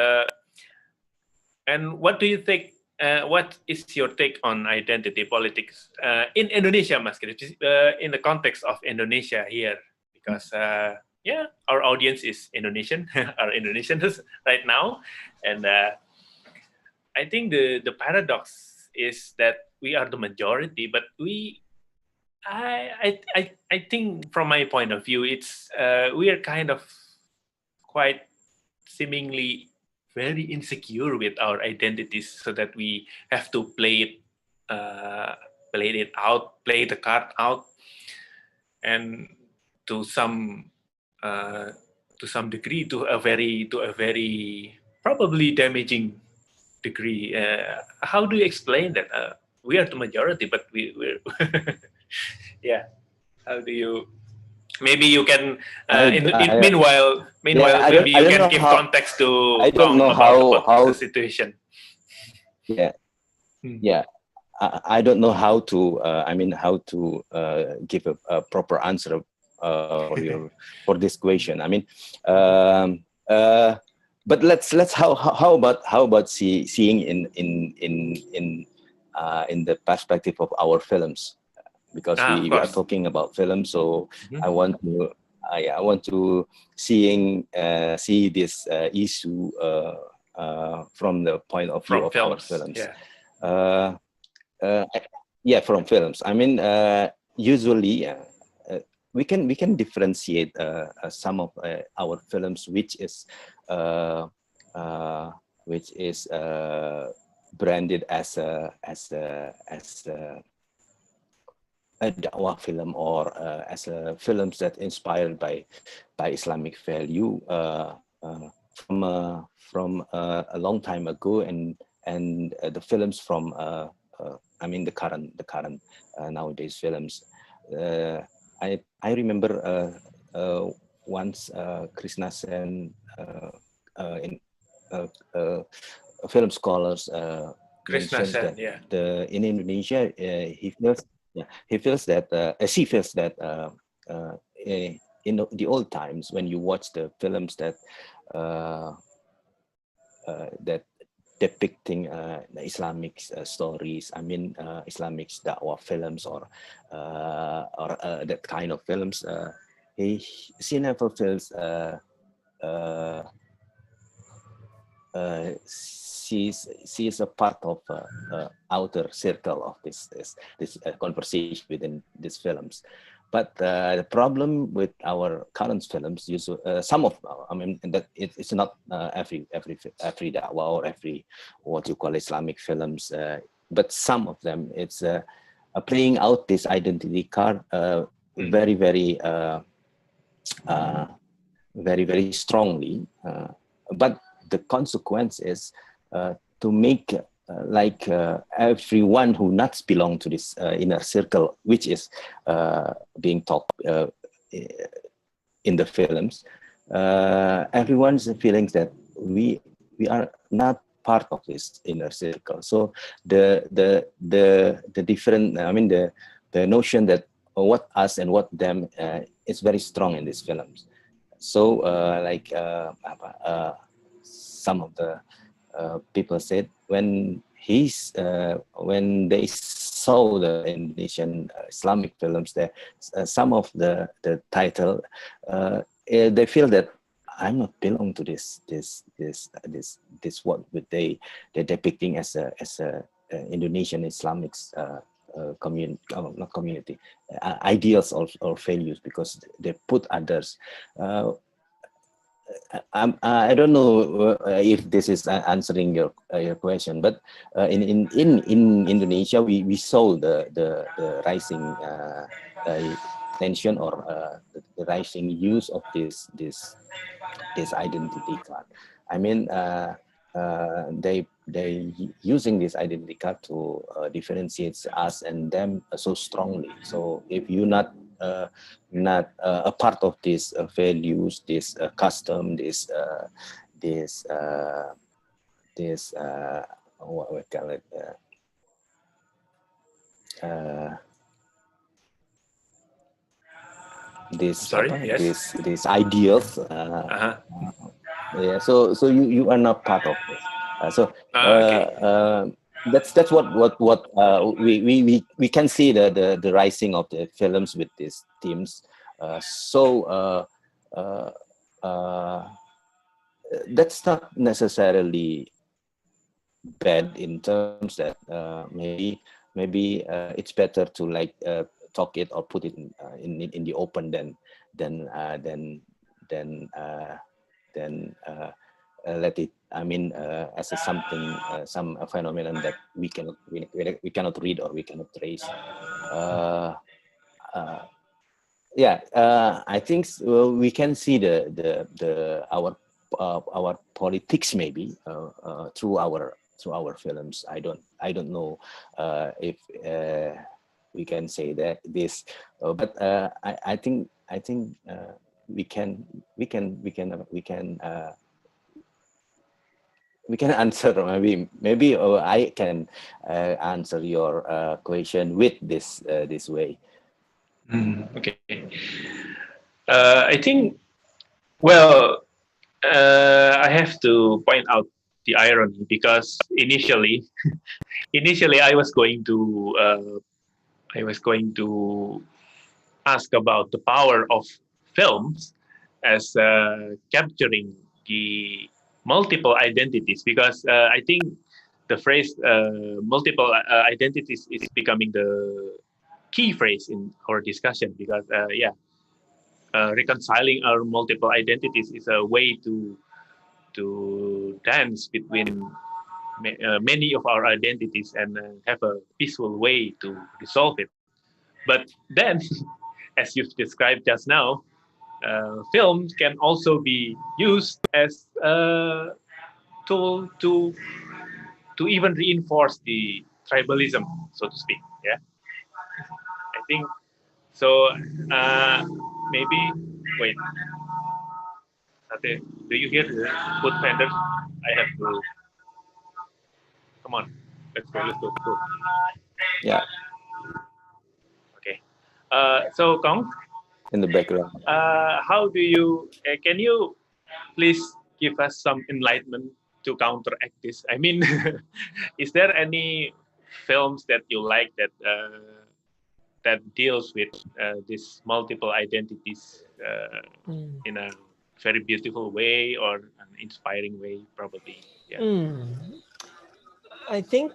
And what do you think? What is your take on identity politics in Indonesia, Mas Chris? In the context of Indonesia here, because our audience is Indonesian, are Indonesians right now, and I think the paradox is that we are the majority, but I think from my point of view, it's we are kind of quite seemingly very insecure with our identities, so that we have to play the card out, and to some degree, to a very probably damaging degree. How do you explain that? We are the majority, but we're yeah. How do you? Maybe you can. Meanwhile, maybe you can give context to Kong about the situation. Yeah, yeah. I don't know how to. How to give a proper answer for this question. But let's how about seeing in the perspective of our films, because we are talking about films, so I want to see this issue from the point of view of our films. From films. Usually we can differentiate some of our films which is branded as a dakwah film, or as a films that inspired by Islamic value from a long time ago, and the films from the current nowadays films. I remember once Krishna Sen, in film scholars, Krishna Sen, in Indonesia, she feels that in the old times, when you watch the films that depicting the Islamic stories, Islamic da'wah films, or that kind of films, she never feels she's a part of outer circle of this conversation within these films. But the problem with our current films, usually, some of, that it's not every da'wah or every what you call Islamic films, but some of them, it's playing out this identity card very, very strongly. But the consequence is to make everyone who not belong to this inner circle, which is being talked in the films, everyone's feeling that we are not part of this inner circle. So the different, I mean, the notion that what us and what them is very strong in these films. So like some of the people said when they saw the Indonesian Islamic films, there some of the title they feel that I'm not belong to this what would they're depicting as a Indonesian Islamic not community ideals or values, because they put others. I don't know if this is answering your question, but in Indonesia we saw the rising tension or the rising use of this identity card. I mean, they using this identity card to differentiate us and them so strongly. So if you're not a part of these values, this custom, this what we call it. These ideals. Yeah, so you are not part of this. That's what we can see the rising of the films with these themes. That's not necessarily bad in terms that maybe it's better to like talk it or put it in the open than let it, I mean, as a something, some phenomenon that we cannot read or we cannot trace. I think we can see our politics maybe through our films. I don't know if we can say that this, but I think we can answer. Maybe I can answer your question with this way. Okay. I think, well, I have to point out the irony, because initially I was going to ask about the power of films as capturing the multiple identities, because I think the phrase multiple identities is becoming the key phrase in our discussion, because reconciling our multiple identities is a way to dance between many of our identities and have a peaceful way to resolve it. But then, as you've described just now, film can also be used as a tool to even reinforce the tribalism, so to speak. Yeah, I think so. Maybe wait. Do you hear the food vendors? I have to. Come on, let's go. Yeah. Okay. So Kong, in the background. How do you? Can you please give us some enlightenment to counteract this? I mean, is there any films that you like that deals with these multiple identities in a very beautiful way or an inspiring way, probably? Yeah. I think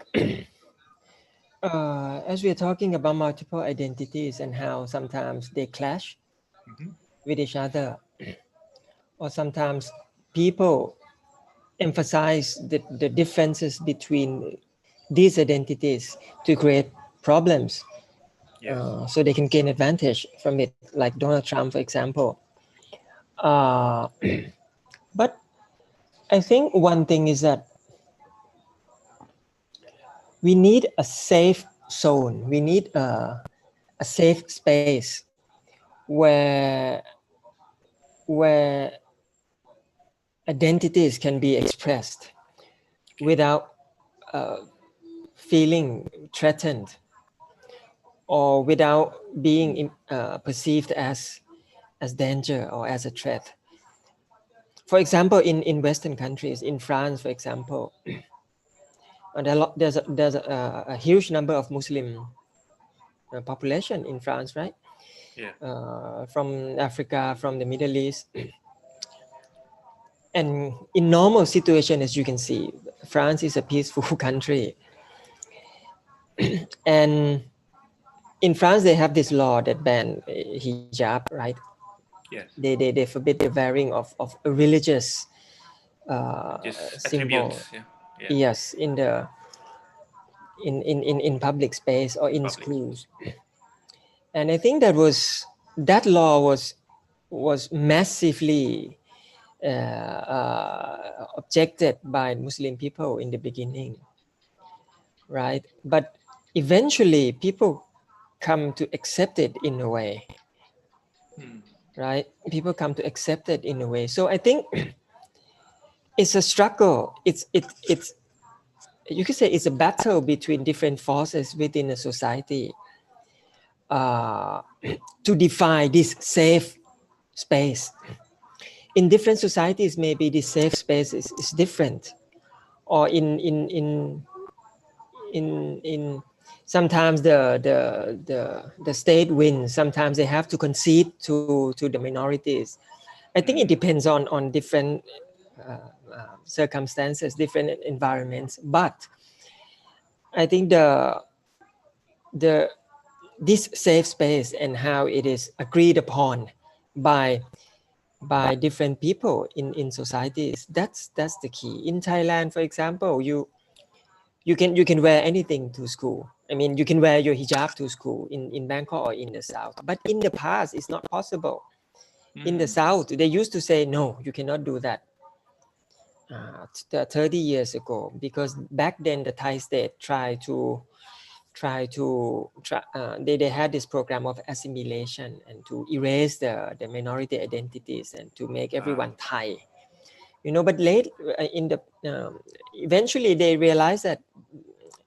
as we're talking about multiple identities and how sometimes they clash with each other, or sometimes people emphasize the differences between these identities to create problems, so they can gain advantage from it, like Donald Trump, for example. But I think one thing is that we need a safe zone. We need a safe space where identities can be expressed without feeling threatened or without being perceived as danger or as a threat. For example, in Western countries, in France, for example, there's a huge number of Muslim population in France, right? Yeah. From Africa, from the Middle East. And in normal situation, as you can see, France is a peaceful country. And in France, they have this law that ban hijab, right? Yes. They forbid the wearing of a religious Just symbol. attributes. Yeah. Yeah. Yes, in public space or in Public. schools. And I think that law was massively objected by Muslim people in the beginning, right? But eventually people come to accept it in a way, right? People come to accept it in a way. So I think it's a struggle. It's you could say it's a battle between different forces within a society to define this safe space. In different societies, maybe this safe space is different, or in sometimes the state wins. Sometimes they have to concede to the minorities. I think it depends on different circumstances, different environments. But I think this safe space and how it is agreed upon by different people in societies, that's the key. In Thailand, for example, you can wear anything to school. I mean, you can wear your hijab to school in Bangkok or in the South. But in the past, it's not possible. In the South, they used to say, no, you cannot do that. 30 years ago, because back then the Thai state they had this program of assimilation and to erase the minority identities and to make everyone Thai. But eventually they realized that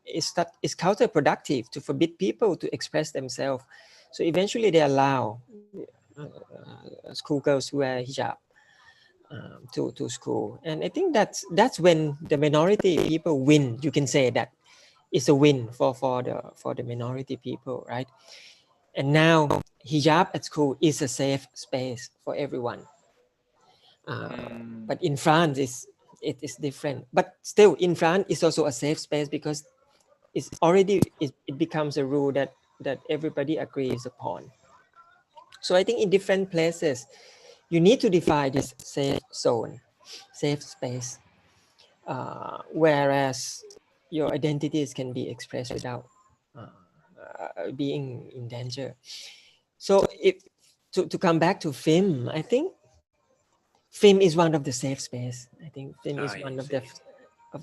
it's counterproductive to forbid people to express themselves. So eventually they allow schoolgirls to wear hijab to school. And I think that's when the minority people win. You can say that it's a win for the minority people, right? And now hijab at school is a safe space for everyone. But in France, it is different. But still, in France, it's also a safe space because it becomes a rule that everybody agrees upon. So I think in different places, you need to define this safe zone, safe space, whereas your identities can be expressed without being in danger. So to come back to film, I think film is one of the safe space. I think film is one of the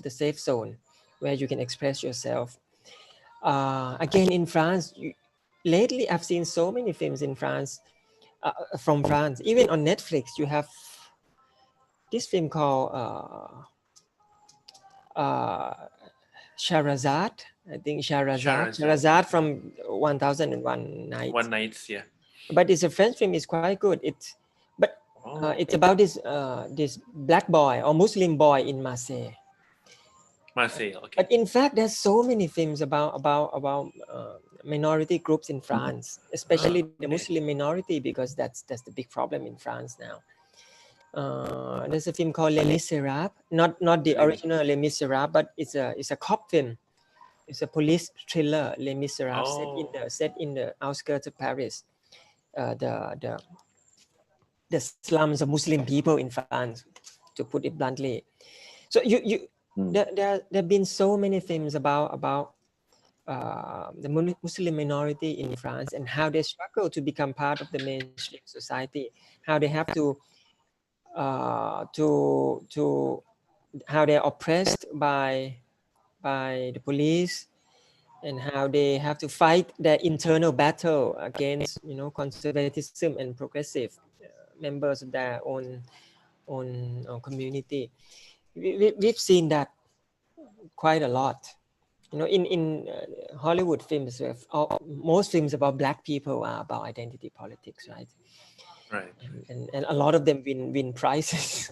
safe zone where you can express yourself. Again, in France, lately I've seen so many films in France, from France. Even on Netflix, you have this film called Shahrazad. I think Shahrazad from 1001 Nights. One Nights, yeah. But it's a French film. It's quite good. It's about this black boy or Muslim boy in Marseille. Marseille, okay. But in fact, there's so many films about minority groups in France, especially the Muslim minority, because that's the big problem in France now. There's a film called Les Miserables, not the original Les Miserables, but it's a cop film. It's a police thriller, Les Miserables, set in the outskirts of Paris. The slums of Muslim people in France, to put it bluntly. So there have been so many films about the Muslim minority in France and how they struggle to become part of the mainstream society, how they have to how they're oppressed by the police, and how they have to fight their internal battle against conservatism and progressive members of their own own community. We've seen that quite a lot. You know, in Hollywood films, most films about Black people are about identity politics, right? Right. And a lot of them win prizes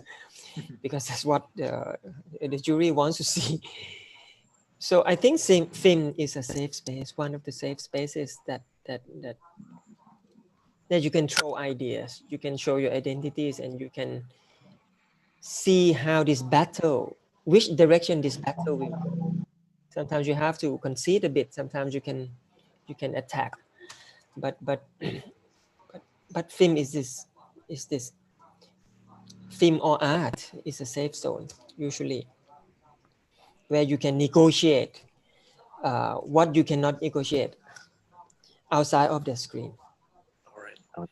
because that's what the jury wants to see. So I think film is a safe space, one of the safe spaces that you can throw ideas, you can show your identities, and you can see how this battle, which direction this battle will go. Sometimes you have to concede a bit. Sometimes you can attack. But film is this film or art is a safe zone usually, where you can negotiate what you cannot negotiate outside of the screen. All right.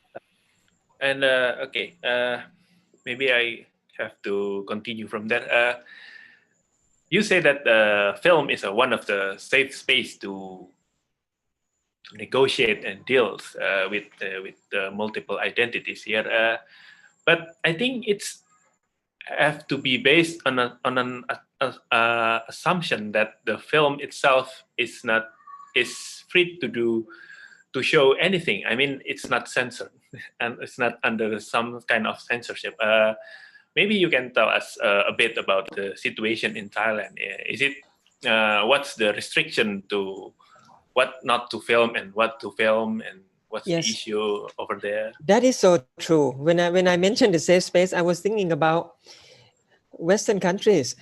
And okay, maybe I have to continue from there. You say that film is one of the safe space to negotiate and deals with multiple identities here. But I think it's have to be based on an assumption that the film itself is free to show anything. I mean, it's not censored and it's not under some kind of censorship. Maybe you can tell us a bit about the situation in Thailand. Is it what's the restriction to what not to film and what to film, and what's Yes. the issue over there? That is so true. When I mentioned the safe space, I was thinking about Western countries.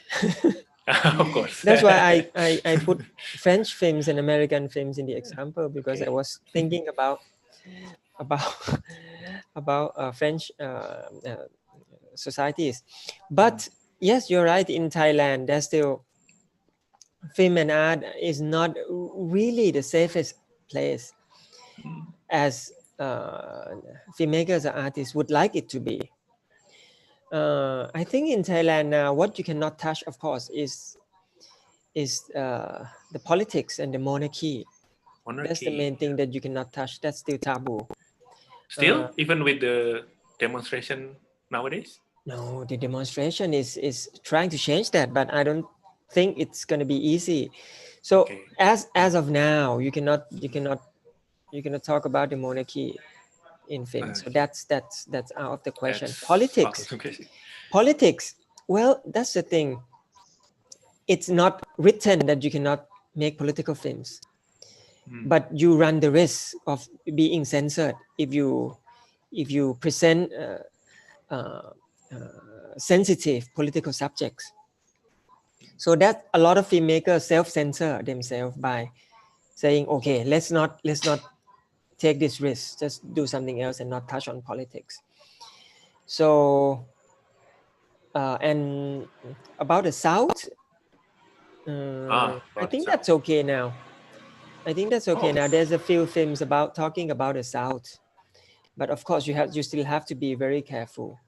Of course. That's why I put French films and American films in the example, because Okay. I was thinking about French societies. But yes, you're right. In Thailand, there's still film and art is not really the safest place as filmmakers or artists would like it to be. I think in Thailand now, what you cannot touch, of course, is the politics and the monarchy. That's the main thing that you cannot touch. That's still taboo. Still, even with the demonstration nowadays? No, the demonstration is trying to change that, but I don't think it's going to be easy. So Okay. as of now, you cannot talk about the monarchy in film. So that's out of the question. Politics. Well, that's the thing. It's not written that you cannot make political films, but you run the risk of being censored if you present sensitive political subjects. So that a lot of filmmakers self-censor themselves by saying, okay, let's not take this risk, just do something else and not touch on politics. So and about the South, I think that's okay now. Now. There's a few films about talking about the South, but of course you still have to be very careful,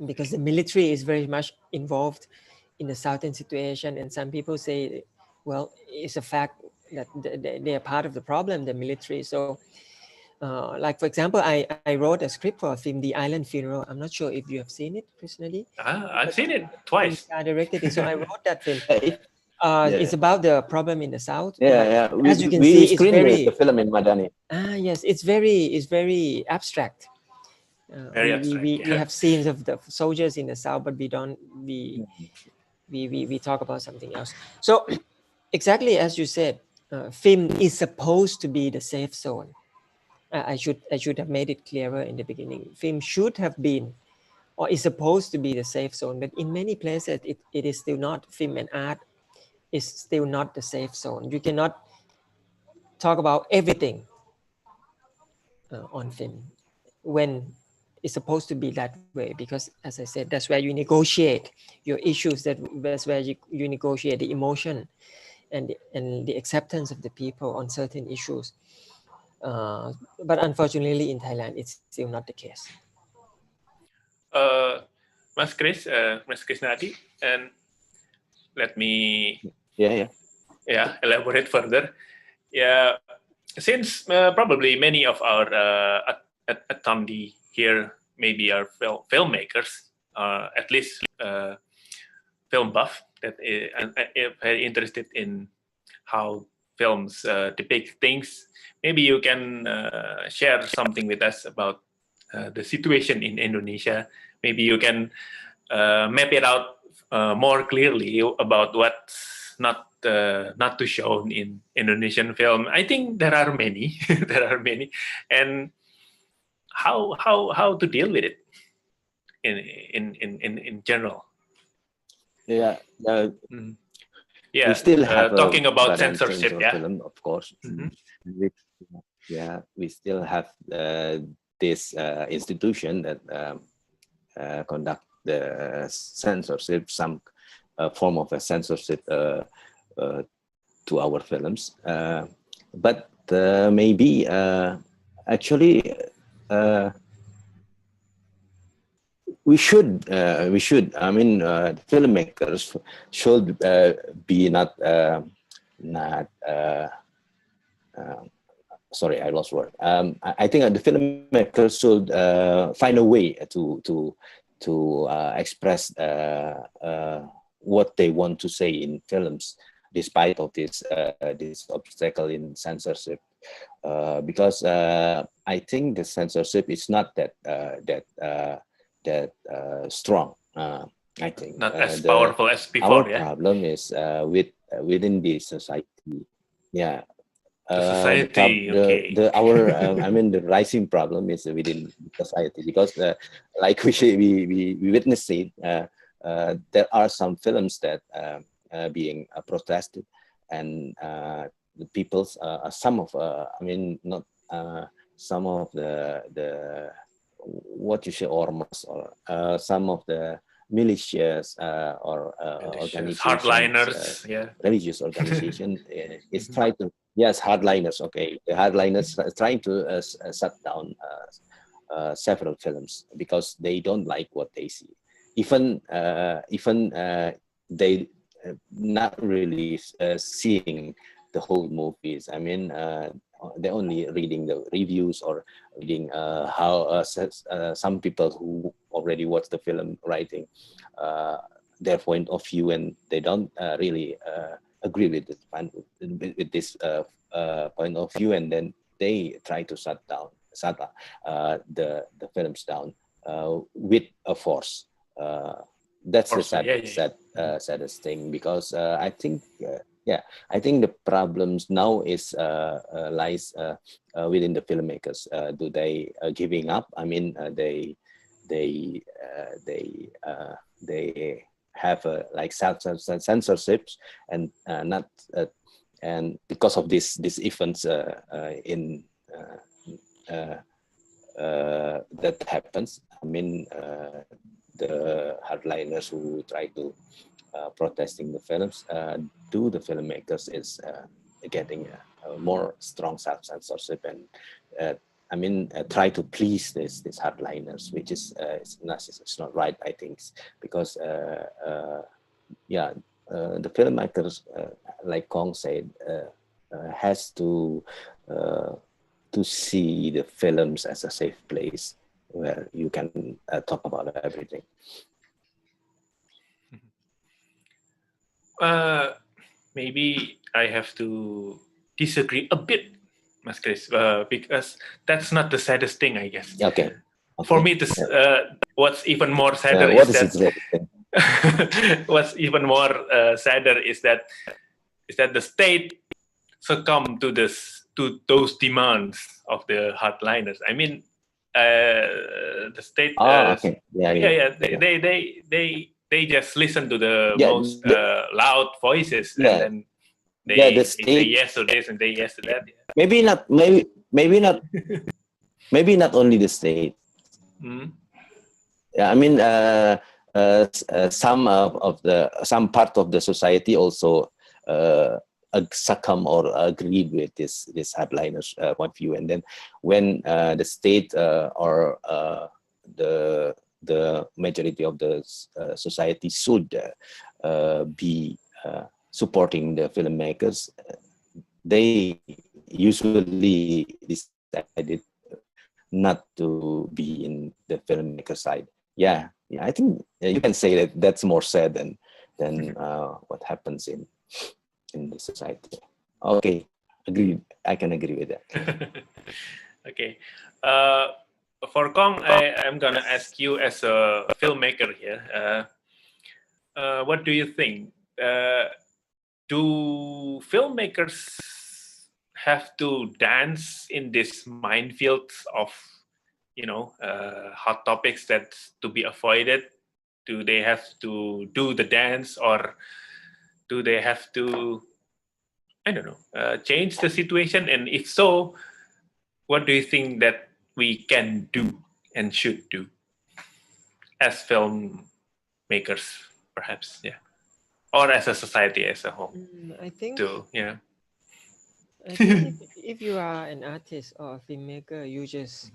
because the military is very much involved in the Southern situation, and some people say, well, it's a fact that they are part of the problem, the military. So like, for example, I wrote a script for a film, The Island Funeral. I'm not sure if you have seen it, Krisnadi. I've seen it twice. I directed it, so I wrote that film. It's about the problem in the South. Yeah. As you can see, it's very the film in Madani. Yes, it's very abstract. We have scenes of the soldiers in the South, but we talk about something else. So exactly as you said, film is supposed to be the safe zone. I should have made it clearer in the beginning. Film should have been, or is supposed to be, the safe zone, but in many places it is still not. Film and art is still not the safe zone. You cannot talk about everything on film when it's supposed to be that way, because, as I said, that's where you negotiate your issues. That's where you negotiate the emotion and the acceptance of the people on certain issues. But unfortunately, in Thailand, it's still not the case. Mas Krisnadi, and let me elaborate further. Yeah, since probably many of our attendee here maybe are filmmakers, at least film buff that is very interested in how films depict things. Maybe you can share something with us about the situation in Indonesia. Maybe you can map it out more clearly about what's not to shown in Indonesian film. I think there are many, there are many, and how to deal with it in general. Yeah. Yeah, we still have talking about balance censorship. censor Yeah, film, of course. We, we still have this institution that conduct the censorship, some form of a censorship to our films. But maybe actually we should. I mean, filmmakers should be not. Sorry, I lost word. I think the filmmakers should find a way to express what they want to say in films, despite of this obstacle in censorship. Because I think the censorship is not that strong. I think not as powerful as before. Our problem is within the society. Yeah. Society. I mean, the rising problem is within society, because like we witnessed it, there are some films that being protested, and the people's some of I mean, not some of the what you say, ormas, or some of the militias or organizations, hardliners, religious organization is trying to, yes, hardliners. Okay, the hardliners are trying to shut down several films because they don't like what they see. Even they not really seeing the whole movies. I mean, they're only reading the reviews or reading how some people who already watched the film writing their point of view, and they don't really agree with this point of view, and then they try to shut the films down with a force. That's the saddest thing, because I think I think the problems now is lies within the filmmakers. Do they giving up? I mean, they have like censorships, and not and because of these events in that happens. I mean, the hardliners who try to protesting the films, do the filmmakers is getting a more strong self-censorship, and I mean, try to please these hardliners, which is it's not right, I think, because the filmmakers, like Kong said, has to see the films as a safe place where you can talk about everything. Maybe I have to disagree a bit, Mas Chris, because that's not the saddest thing, I guess. Okay. For me, this what's even more sadder is that what's even more sadder is that the state succumb to those demands of the hardliners. I mean, the state. They just listen to the most loud voices, and then they say yes to this and they yes to that. Maybe not only the state. Yeah, I mean, some part of the society also succumb or agreed with this hardliners point of view, and then when the state or the majority of the society should be supporting the filmmakers, they usually decided not to be in the filmmaker side. yeah, I think you can say that that's more sad than what happens in the society. Okay, agree. I can agree with that. Okay. For Kong, I'm gonna ask you as a filmmaker here. What do you think? Do filmmakers have to dance in this minefields of, hot topics that to be avoided? Do they have to do the dance, or do they have to, I don't know, change the situation? And if so, what do you think that we can do and should do as filmmakers, perhaps, yeah, or as a society as a whole? I think Yeah. I think if you are an artist or a filmmaker, you just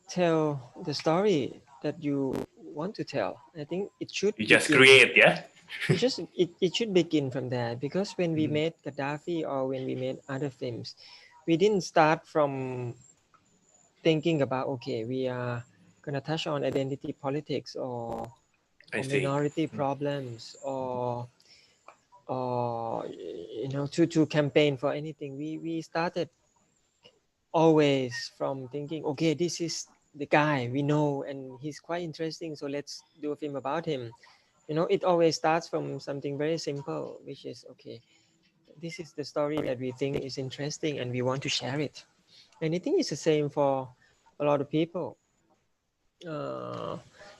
tell the story that you want to tell. I think it should You just begin. create, yeah. It should begin from there, because when we made Gaddafi or when we made other films, we didn't start from thinking about, okay, we are gonna touch on identity politics or minority problems or to campaign for anything. We started always from thinking, okay, this is the guy we know and he's quite interesting, so let's do a film about him. It always starts from something very simple, which is, okay, this is the story that we think is interesting and we want to share it. And I think it's the same for a lot of people,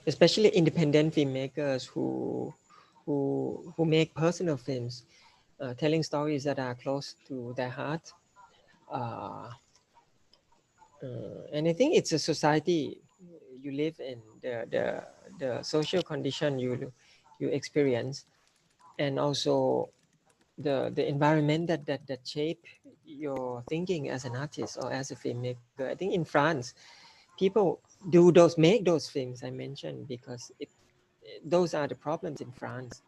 especially independent filmmakers who make personal films, telling stories that are close to their heart. And I think it's a society you live in, the social condition you experience, and also the environment that shape your thinking as an artist or as a filmmaker. I think in France, people make those films I mentioned because those are the problems in France.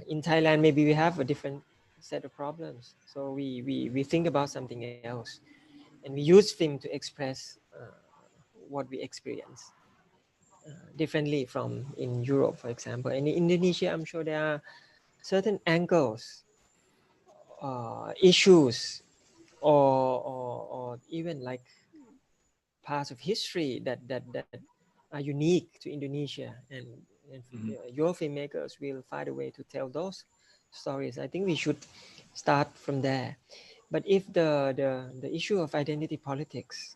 In Thailand, maybe we have a different set of problems, so we think about something else, and we use film to express what we experience differently from in Europe, for example. And in Indonesia, I'm sure there are certain angles, issues, or even like parts of history that are unique to Indonesia, and your filmmakers will find a way to tell those stories. I think we should start from there. But if the issue of identity politics,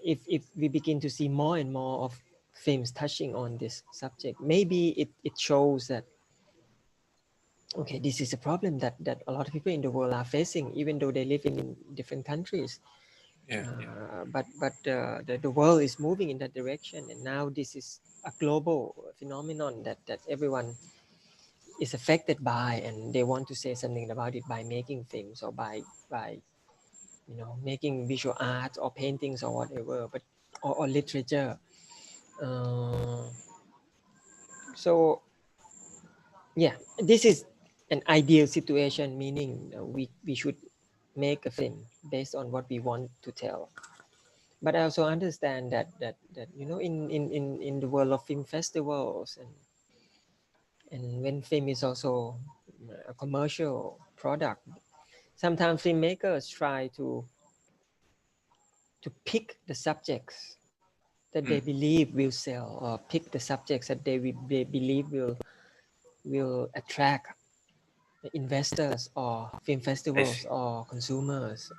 if we begin to see more and more of films touching on this subject, maybe it shows that, okay, this is a problem that a lot of people in the world are facing, even though they live in different countries. But the world is moving in that direction, and now this is a global phenomenon that everyone is affected by, and they want to say something about it by making films or by making visual art or paintings or whatever, but or literature. So yeah, this is an ideal situation, meaning we should make a film based on what we want to tell. But I also understand that in the world of film festivals, and when film is also a commercial product, sometimes filmmakers try to pick the subjects that they believe will sell, or pick the subjects that they believe will attract investors or film festivals or consumers.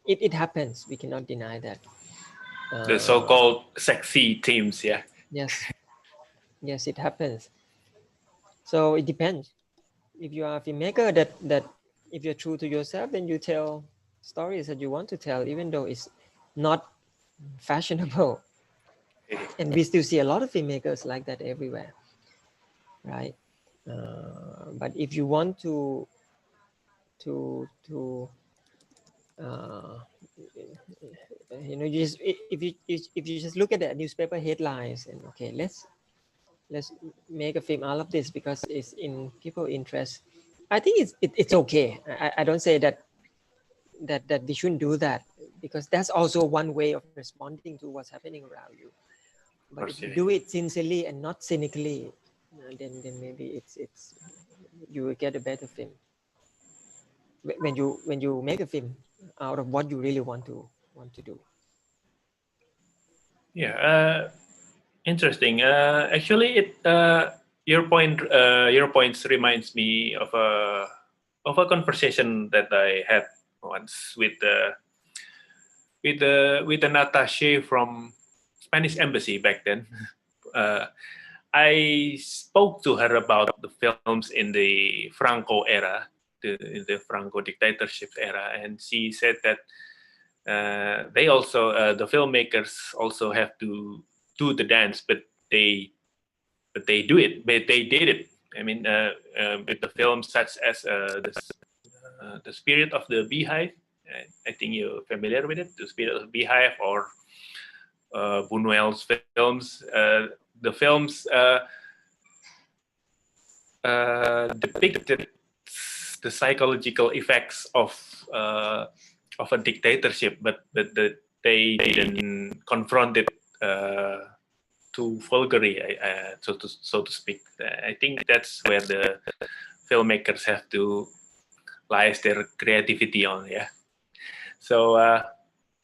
It happens. We cannot deny that. The so-called sexy themes, yeah. Yes, it happens. So it depends. If you are a filmmaker that if you're true to yourself, then you tell stories that you want to tell, even though it's not fashionable. And we still see a lot of filmmakers like that everywhere, right? But if you want to if you just look at the newspaper headlines and, okay, let's make a film out of this because it's in people's interest, I think it's okay. I don't say that we shouldn't do that, because that's also one way of responding to what's happening around you. But if you do it sincerely and not cynically, then maybe it's you will get a better film. When you make a film out of what you really want to do. Yeah, interesting. Actually, your points reminds me of a conversation that I had once with an attaché from Spanish embassy back then. I spoke to her about the films in the Franco era, the Franco dictatorship era, and she said that the filmmakers also have to do the dance, but they do it, but they did it. I mean, with the films such as the Spirit of the Beehive. I think you're familiar with it, the Spirit of the Beehive, or Buñuel's films. The films depicted the psychological effects of a dictatorship, but they didn't confront it too vulgarly, so to speak. I think that's where the filmmakers have to lies their creativity on. Yeah. So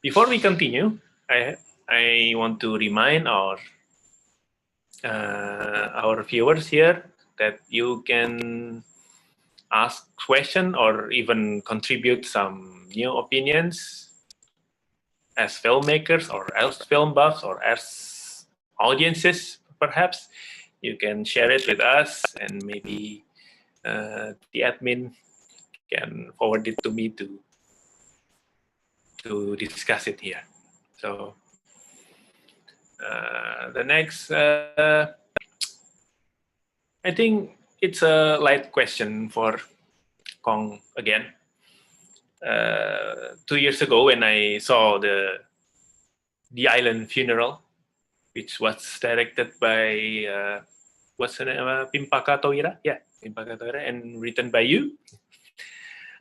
before we continue, I want to remind our viewers here that you can ask question or even contribute some new opinions as filmmakers or as film buffs or as audiences. Perhaps you can share it with us, and maybe the admin can forward it to me to discuss it here. So the next, I think it's a light question for Kong again. 2 years ago, when I saw the Island Funeral, which was directed by what's her name, Pimpaka Toira, yeah, Pimpaka Toira, and written by you.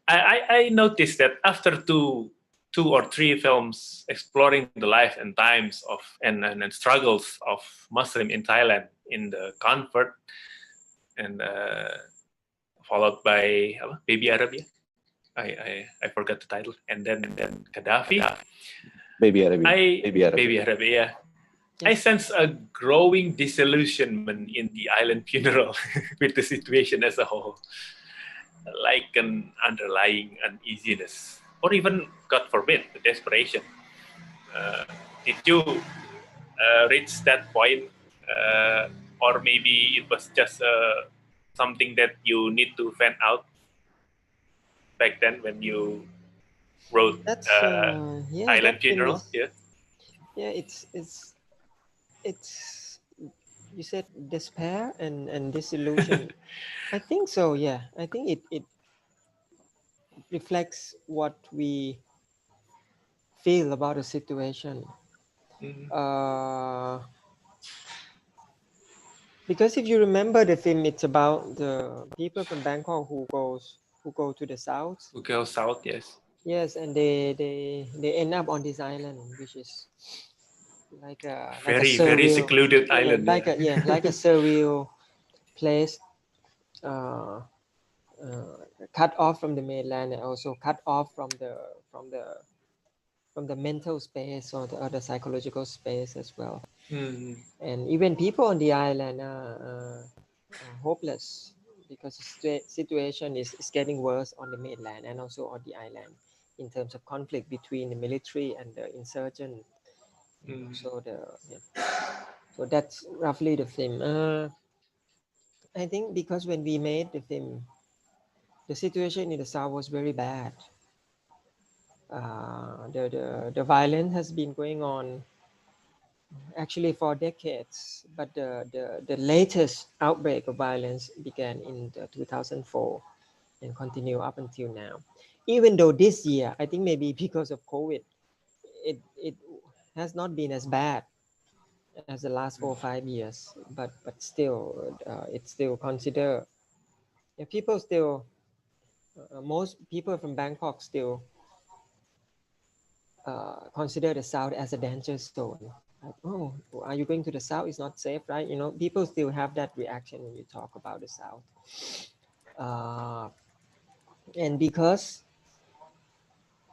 I noticed that after two or three films exploring the life and times of and struggles of Muslim in Thailand in the convert, and followed by Baby Arabia. I forgot the title, and then Gaddafi. Baby Arabia. Baby Arabia. Yeah. I sense a growing disillusionment in the Island Funeral with the situation as a whole, like an underlying uneasiness, or even, God forbid, the desperation. Did you reach that point, or maybe it was just something that you need to fan out back then when you wrote Island Funeral? Yeah. Yeah, it's you said despair and disillusion. I think so. Yeah, I think it reflects what we feel about a situation. Mm-hmm. Because if you remember the film, it's about the people from Bangkok who go to the south. Who go south? Yes. Yes, and they end up on this island, which is like a very secluded island. Like a surreal place, cut off from the mainland, and also cut off from the mental space or the other psychological space as well. Mm. And even people on the island are hopeless because the situation is getting worse on the mainland and also on the island in terms of conflict between the military and the insurgent. So that's roughly the film. I think because when we made the film, the situation in the south was very bad. The violence has been going on actually for decades, but the latest outbreak of violence began in 2004 and continue up until now. Even though this year, I think maybe because of COVID, it has not been as bad as the last 4 or 5 years, but still, it's still considered. People still, most people from Bangkok still consider the South as a danger zone. like, oh, are you going to the south? It's not safe, right? You know, people still have that reaction when you talk about the south. And because,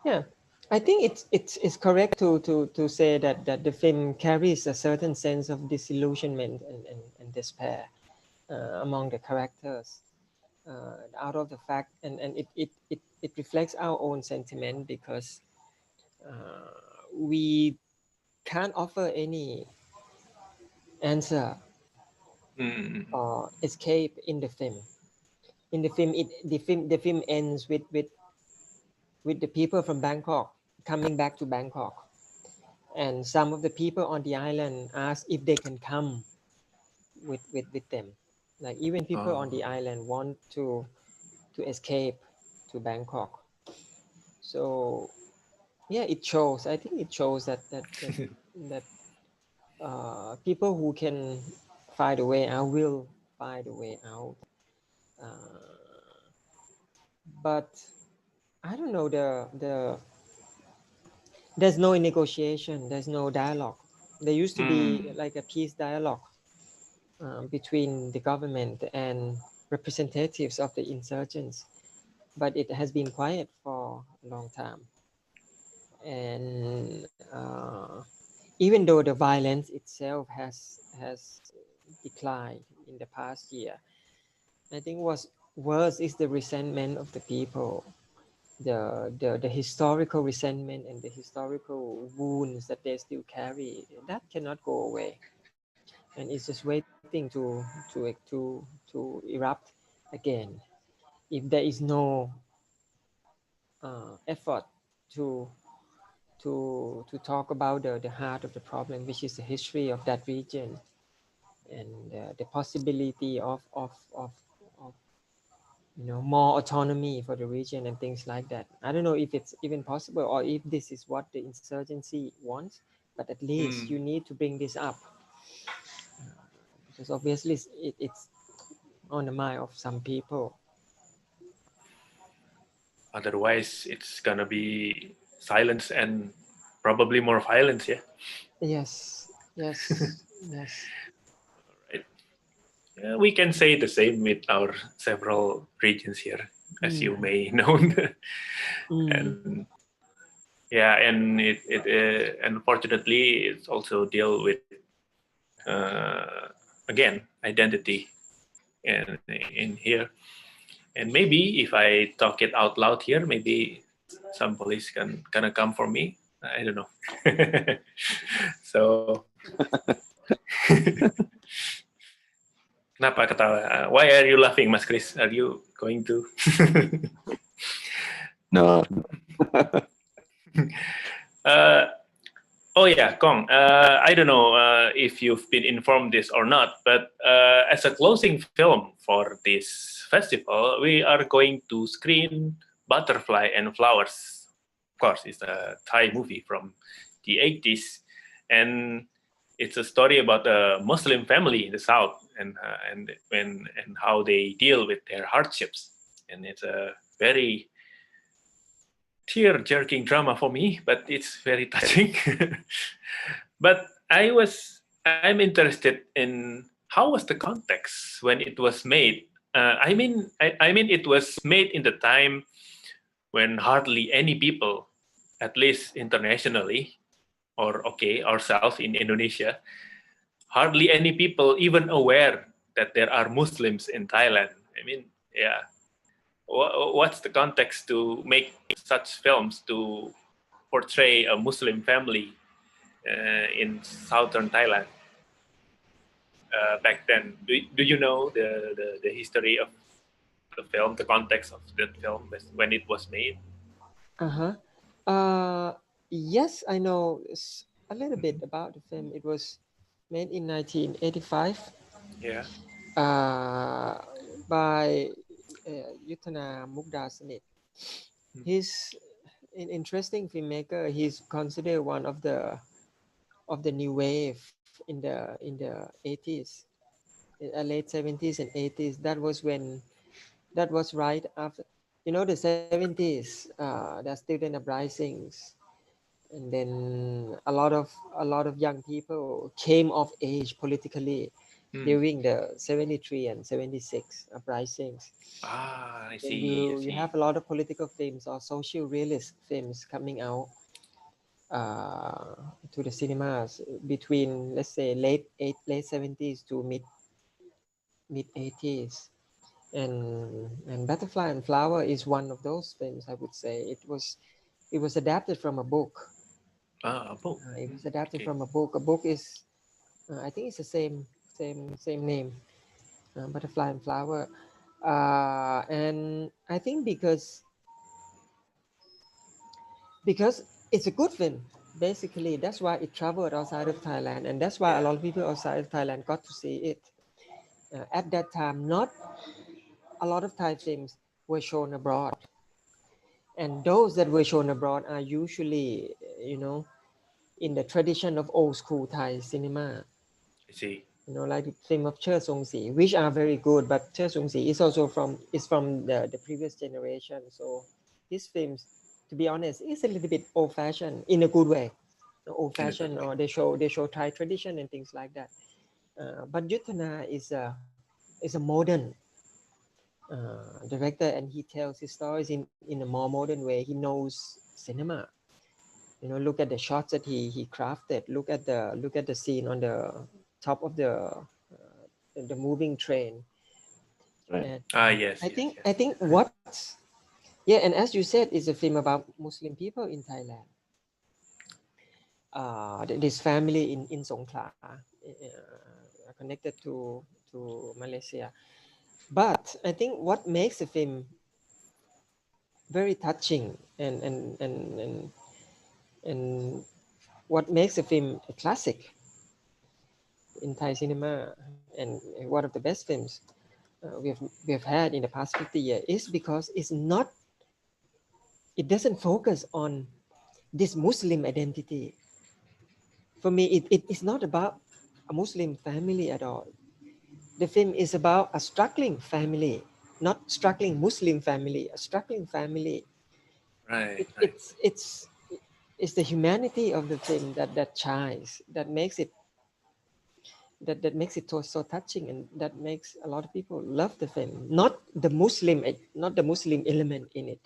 yeah, I think it's correct to say that the film carries a certain sense of disillusionment and despair among the characters, out of the fact, and it reflects our own sentiment, because we can't offer any answer or escape in the film. In the film, the film ends with the people from Bangkok coming back to Bangkok, and some of the people on the island ask if they can come with them. Like, even people on the island want to escape to Bangkok. So yeah, it shows. I think it shows that people who can find a way out will find a way out. But I don't know, there's no negotiation, there's no dialogue. There used to be like a peace dialogue between the government and representatives of the insurgents, but it has been quiet for a long time. And even though the violence itself has declined in the past year, I think what's worse is the resentment of the people, the historical resentment and the historical wounds that they still carry. That cannot go away, and it's just waiting to erupt again if there is no effort to talk about the heart of the problem, which is the history of that region, and the possibility of more autonomy for the region and things like that. I don't know if it's even possible or if this is what the insurgency wants, but at least you need to bring this up, because obviously it's on the mind of some people. Otherwise, it's gonna be silence and probably more violence. Yeah. Yes, yes, yes. Right. Yeah, we can say the same with our several regions here, as you may know. And yeah, and it unfortunately it's also deal with again identity in here. And maybe if I talk it out loud here, maybe some police can gonna come for me. I don't know. So kenapa ketawa? Why are you laughing, Mas Chris? Are you going to? No. Oh yeah, Kong. I don't know if you've been informed this or not, but as a closing film for this festival, we are going to screen Butterfly and Flowers. Of course, it's a Thai movie from the 80s, and it's a story about a Muslim family in the South and how they deal with their hardships. And it's a very tear-jerking drama for me, but it's very touching. But I'm interested in how was the context when it was made. I mean, it was made in the time when hardly any people, at least internationally, or okay, ourselves in Indonesia, hardly any people even aware that there are Muslims in Thailand. I mean, yeah, what's the context to make such films to portray a Muslim family in southern Thailand back then? Do you know the history of the film, the context of that film when it was made? Yes, I know a little bit about the film. It was made in 1985. Yeah. By Yuthana Mukdasanit. He's an interesting filmmaker. He's considered one of the new wave in the 80s, late 70s and 80s. That was right after, the 70s, the student uprisings, and then a lot of young people came of age politically during the 73 and 76 uprisings. I Then see. I you see. have a lot of political films or social realist films coming out uh, to the cinemas between, let's say, late 70s to mid 80s. And Butterfly and Flower is one of those films. I would say it was adapted from a book. A book. It was adapted Okay. from a book. A book is, I think it's the same name, Butterfly and Flower. And I think because it's a good film. Basically, that's why it traveled outside of Thailand, and that's why a lot of people outside of Thailand got to see it. At that time, not a lot of Thai films were shown abroad, and those that were shown abroad are usually, in the tradition of old school Thai cinema. I see. Like the film of Cher Song Si, which are very good, but Cher Song Si is also from the previous generation. So his films, to be honest, is a little bit old fashioned in a good way. Old In a good fashioned, way. or they show Thai tradition and things like that. But Yuttana is a modern director, and he tells his stories in a more modern way. He knows cinema. Look at the shots that he crafted. Look at the scene on the top of the moving train. Right. And Yes. I Yes. think Yes. I think what yeah, and as you said, it's a film about Muslim people in Thailand. This family in Songkhla, connected to Malaysia. But I think what makes the film very touching, and what makes the film a classic in Thai cinema, and one of the best films we have had in the past 50 years, is because it doesn't focus on this Muslim identity. For me, it is not about a Muslim family at all. The film is about a struggling family, not struggling Muslim family, a struggling family. Right. It, Right. it's the humanity of the film that shines, that makes it so touching, and that makes a lot of people love the film. Not the Muslim element in it.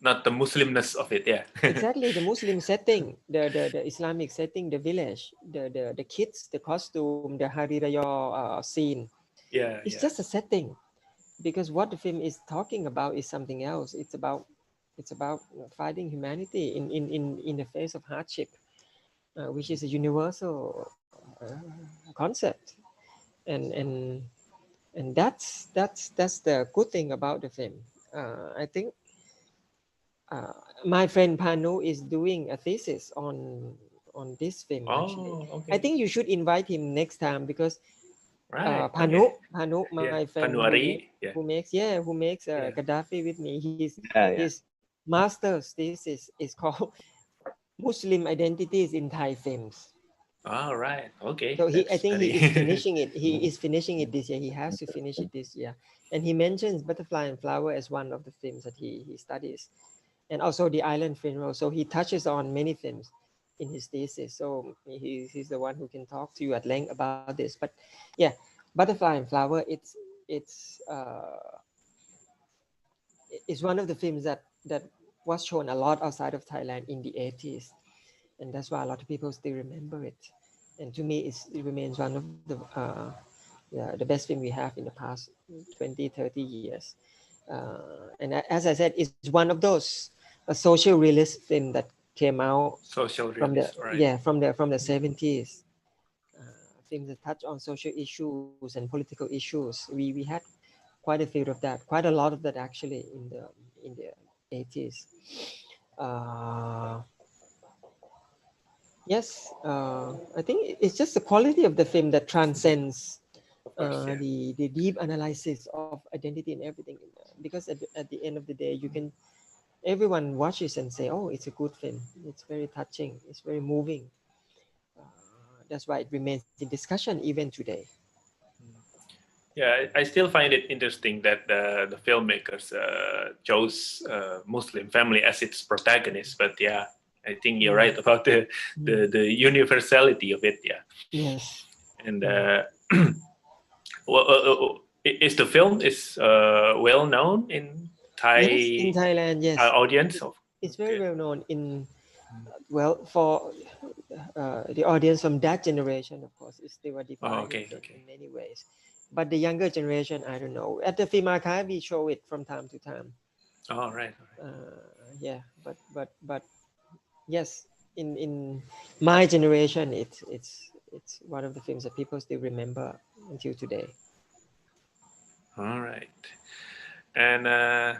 Not the Muslimness of it. Yeah. Exactly, the Muslim setting, the Islamic setting, the village, the kids, the costume, the Hari Raya scene. Yeah. It's Yeah. just a setting, because what the film is talking about is something else. It's about fighting humanity in the face of hardship, which is a universal concept, and that's the good thing about the film. I think uh, my friend Panu is doing a thesis on this film. Actually, I Okay. think you should invite him next time, because Right. Okay. Panu, Yeah. my friend January. Yeah. who makes Yeah. Gaddafi with me. Yeah, yeah. His master's thesis is called Muslim Identities in Thai Films. All right. Okay. So I That's think he is very. finishing it. He is finishing it this year. He has to finish it this year. And he mentions Butterfly and Flower as one of the films that he studies, and also the Island Funeral. So he touches on many films in his thesis. So he's the one who can talk to you at length about this. But yeah, Butterfly and Flower. It's one of the films that was shown a lot outside of Thailand in the 80s, and that's why a lot of people still remember it. And to me, it remains one of the best film we have in the past 20, 30 years. And as I said, it's one of those social realist film that came out Social from the realist. Right. yeah from the 70s. Films that touch on social issues and political issues. We had quite a few of that, quite a lot of that actually in the 80s. Uh, yes, I think it's just the quality of the film that transcends Of course. Yeah. the deep analysis of identity and everything. Because at the end of the day, everyone watches and say, oh, it's a good film. It's very touching. It's very moving. Uh, that's why it remains in discussion even today. Yeah, I still find it interesting that the filmmakers chose Muslim family as its protagonist. But yeah, I think you're right about the universality of it. Yeah. Yes. And is the film well known in Thai Yes, in Thailand, yes. audience? It's very well known in, well, for the audience from that generation, of course, is still a divided in many ways. But the younger generation, I don't know. At the Film Archive, we show it from time to time. Oh, right. Yeah, but yes, in my generation, it's one of the films that people still remember until today. All right. And I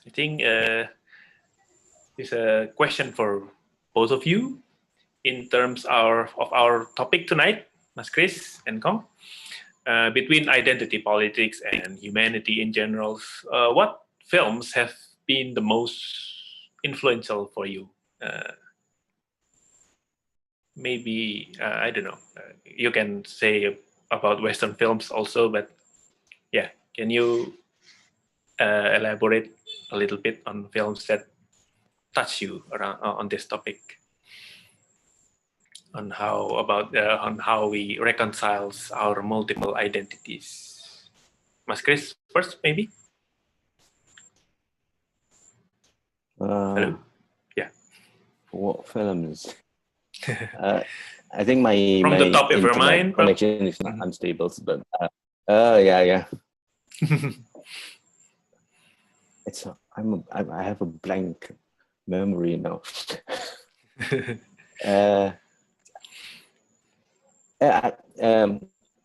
think it's a question for both of you in terms of our topic tonight, Mas Chris and Kong. Between identity politics and humanity in general, what films have been the most influential for you? Maybe, I don't know, you can say about Western films also, but yeah, can you elaborate a little bit on films that touch you around on this topic? On how we reconcile our multiple identities. Mas Chris first, maybe. Hello. Yeah. What films? I think my from the top of your mind connection is not unstable, but yeah. I have a blank memory now.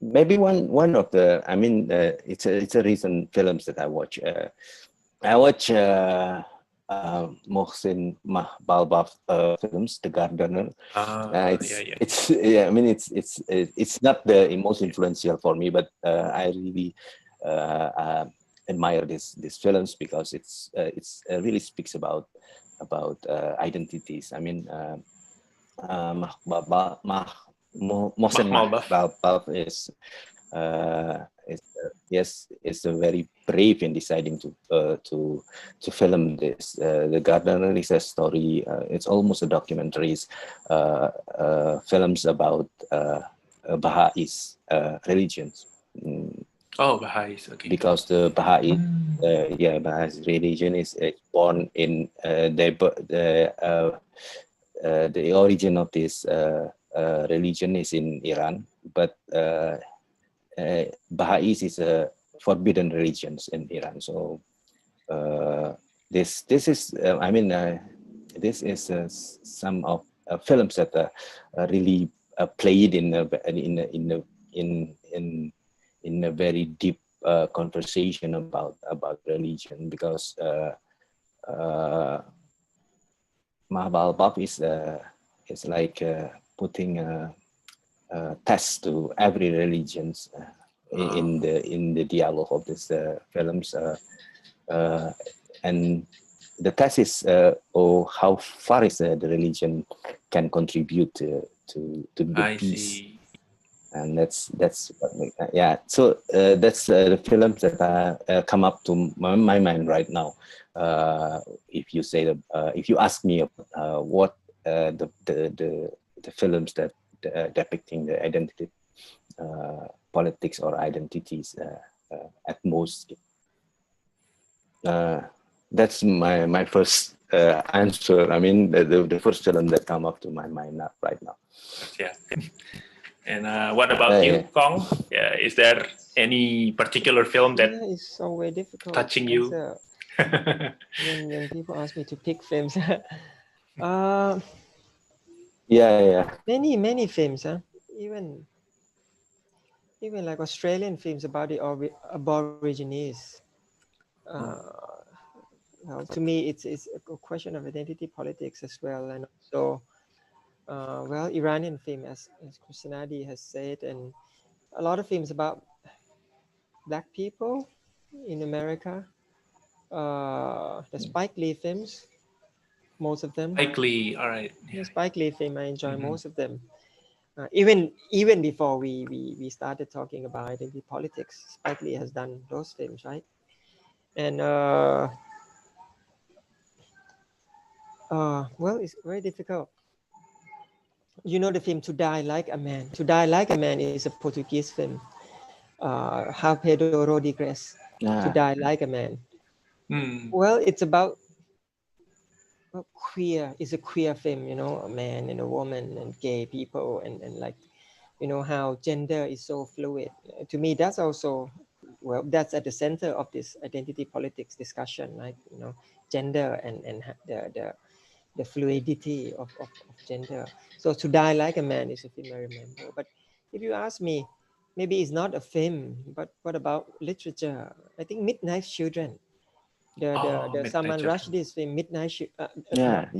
Maybe one of the, I mean, it's a recent films that I watch. I watch Mohsin Mahbalbaf films, The Gardener. I mean, it's not the most influential for me, but I really admire these films because it's really speaks about identities. I mean, Mohsen Mahbalbaf is a very brave in deciding to film this. The Gardener is a story. It's almost a documentary. Films about Baha'is religions. Baha'is, okay. Because the Baha'is religion is born in the origin of this religion is in Iran, but Baha'is is a forbidden religions in Iran. So this is this is some of films that really played in a very deep conversation about religion, because Mahbalbaf is like putting a test to every religions in the dialogue of these films, and the test is how far is the religion can contribute to the peace. And that's yeah. So that's the films that come up to my mind right now. If you say if you ask me what the films that depicting the identity politics or identities at most, that's my first answer. I mean, the first film that come up to my mind right now. Yeah. And what about you, Kong? Yeah, is there any particular film that is so very difficult touching you? When people ask me to pick films, many films, even like Australian films about the Aborigines. Well, to me, it's a question of identity politics as well, and also. Iranian film, as Krisnadi has said, and a lot of films about Black people in America. The Spike Lee films, most of them. Spike Lee, all right. Yeah. Spike Lee film, I enjoy most of them. Even before we started talking about identity politics, Spike Lee has done those films, right? And Well, it's very difficult. You know the film To Die Like a Man. To Die Like a Man is a Portuguese film. How Pedro Rodriguez, To Die Like a Man. Well, it's about queer. It's a queer film, you know, a man and a woman and gay people and like, you know, how gender is so fluid. To me, that's also, well, that's at the center of this identity politics discussion, right? You know, gender and the fluidity of gender. So To Die Like a Man is a film I remember. But if you ask me, maybe it's not a film, but what about literature? I think Midnight Children, the Salman Rushdie's film, Midnight book. Not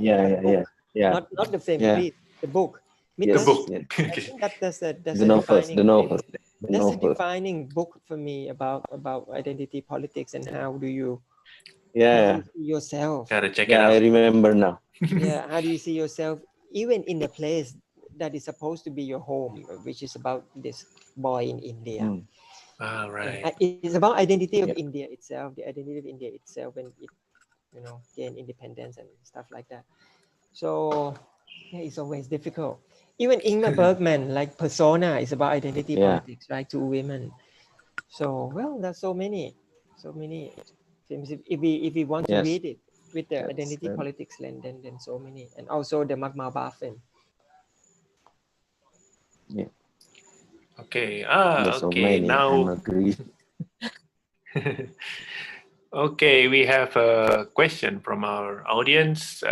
the film, please, the book. Yes, Midnight, yes. I think that's The a novels, defining the novels, film. the That's a novel. defining book for me about identity politics and how do you Yeah, see yourself. Gotta check it yeah, out. I remember now. Yeah, how do you see yourself even in a place that is supposed to be your home, which is about this boy in India. All right. It's about identity of Yep. India itself, the identity of India itself when it, you know, gained independence and stuff like that. So yeah, it's always difficult. Even Ingmar Bergman, like Persona, is about identity politics, right? Two women. So well, there's so many films. If we want to Yes. read it with the Yes, identity politics lens, then so many, and also the Magmaba film. Yeah. Okay. There's so Okay. many. Now, I'm agree. okay, we have a question from our audience.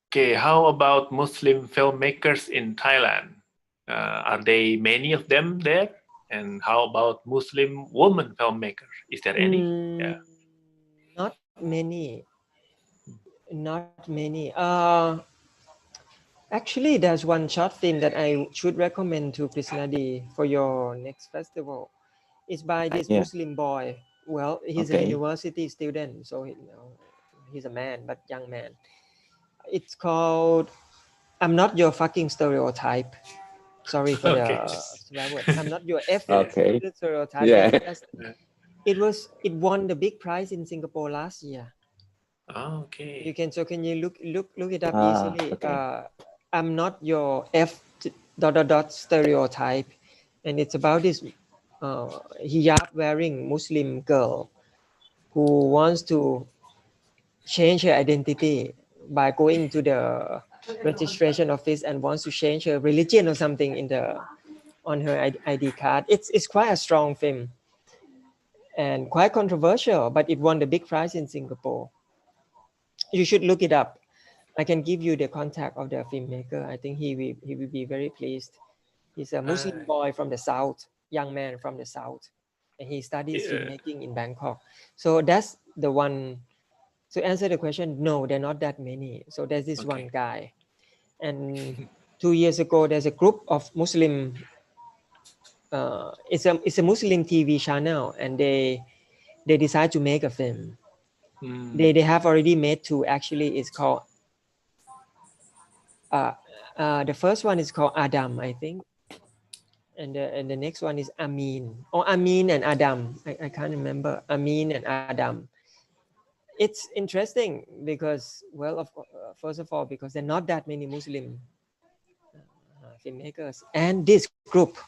Okay, how about Muslim filmmakers in Thailand? Are there many of them there? And how about Muslim woman filmmakers? Is there any? Yeah. Not many. Not many. Actually, there's one short film that I should recommend to Krisnadi for your next festival. It's by this Muslim boy. Well, he's a university student, so you know, he's a man, but young man. It's called "I'm Not Your Fucking Stereotype." Sorry for the swear word. I'm not your effing stereotype. Yeah. It won the big prize in Singapore last year. Okay. You can can you look it up easily? Okay. I'm not your stereotype, and it's about this hijab wearing Muslim girl who wants to change her identity by going to the registration office and wants to change her religion or something on her ID card. It's quite a strong film and quite controversial, but it won the big prize in Singapore. You should look it up. I can give you the contact of the filmmaker. I think he will be very pleased. He's a Muslim boy from the south, young man from the south, and he studies filmmaking in Bangkok. So that's the one. To answer the question, no, there are not that many. So there's this one guy, and 2 years ago there's a group of Muslim. It's a Muslim TV channel, and they decide to make a film. They have already made two. Actually, it's called. The first one is called Adam, I think, and the next one is Amin, or Amin and Adam. I can't remember. Amin and Adam. It's interesting because, well, first of all, because there are not that many Muslim filmmakers, and this group,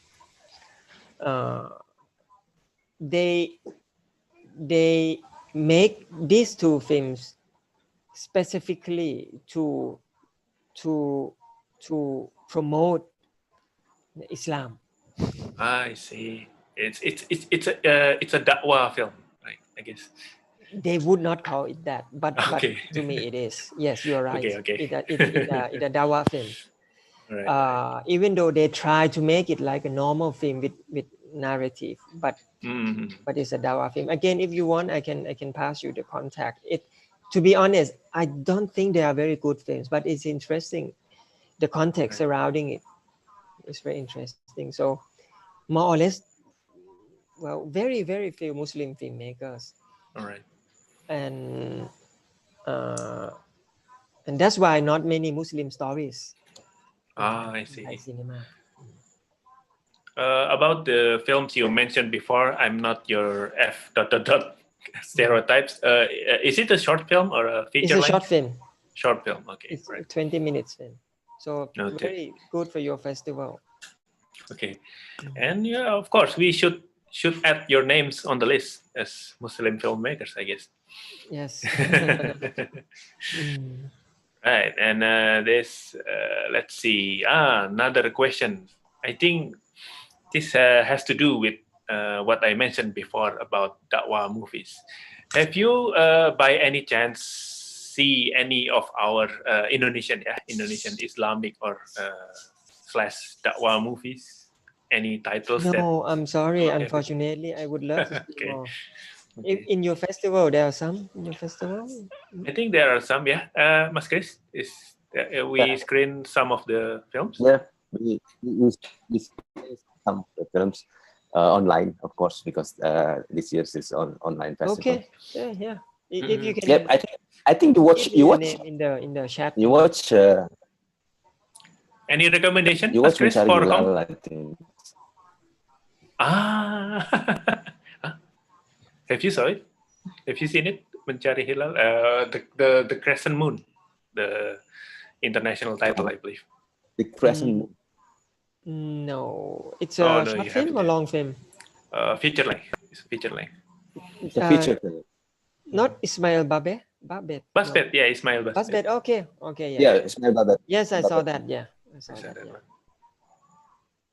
they make these two films specifically to promote Islam. I see. It's a da'wah film, right? I guess. They would not call it that, but to me it is. Yes, you're right. Okay. It's a dawah film. Right. Even though they try to make it like a normal film with narrative, but it's a dawah film. Again, if you want, I can pass you the contact. To be honest, I don't think they are very good films, but it's interesting. The context surrounding it is very interesting. So more or less, well, very, very few Muslim filmmakers. All right. And that's why not many Muslim stories. I see. Thai cinema. About the films you mentioned before, I'm not your F ... stereotypes. Is it a short film or a feature It's a length? short film. Short film. Okay. It's Right. 20 minutes film. So Noted. very good for your festival. Okay. And yeah, of course, we should add your names on the list as Muslim filmmakers, I guess. Yes. Right. And this, let's see. Another question. I think this has to do with what I mentioned before about dakwah movies. Have you, by any chance, see any of our Indonesian Islamic or / dakwah movies? Any titles? No, I'm sorry. Okay. Unfortunately, I would love to see Okay. more. Okay. In your festival, there are some in your festival. I think there are some. Yeah, Mas Chris, we screen some of the films. Yeah, we screen some of the films online, of course, because this year's is online festival. Okay. Yeah. If you can. Yep, I think you watch name in the chat. You watch. Any recommendation? You watch Chris, Mencari for Hilal, I think. Have you saw it? Have you seen it? Mencari Hilal, the Crescent Moon, the international title, I believe. The Crescent Moon. No, it's a short film or long film? Feature length. It's a feature length. It's a feature film. Not Ismail Babet. Basbet, yeah, Ismail Basbet. Basbet, okay, yeah. Ismail Babet. Yes, I saw that. Yeah, I saw that.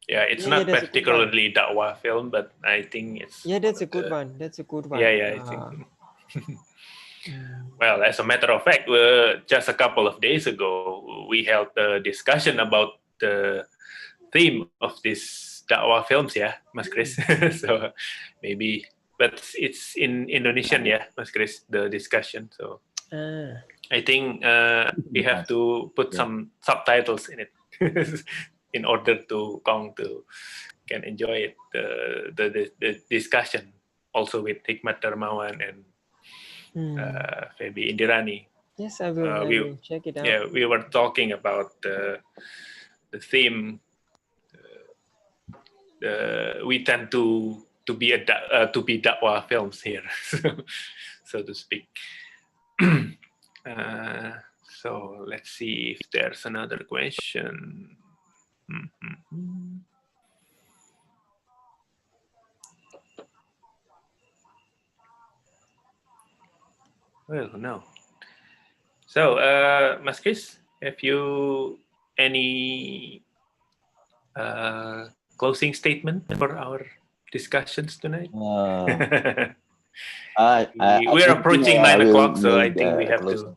Yeah, it's not particularly dakwah film, but I think it's. Yeah, that's a good one. That's a good one. Yeah, I think. Well, as a matter of fact, just a couple of days ago, we held a discussion about the theme of these dakwah films, yeah, Mas Chris. So maybe, but it's in Indonesian, yeah, Mas Chris, the discussion. So I think we have to put some subtitles in it in order to Kong to can enjoy it, the discussion also with Hikmat Darmawan and Febi Indirani. Yes, I will check it out. Yeah, we were talking about the theme. We tend to be dakwah films here, so to speak. So let's see if there's another question. Well, no. So, Mas Chris, have you any closing statement for our discussions tonight? We're approaching 9 o'clock, so I think we have to.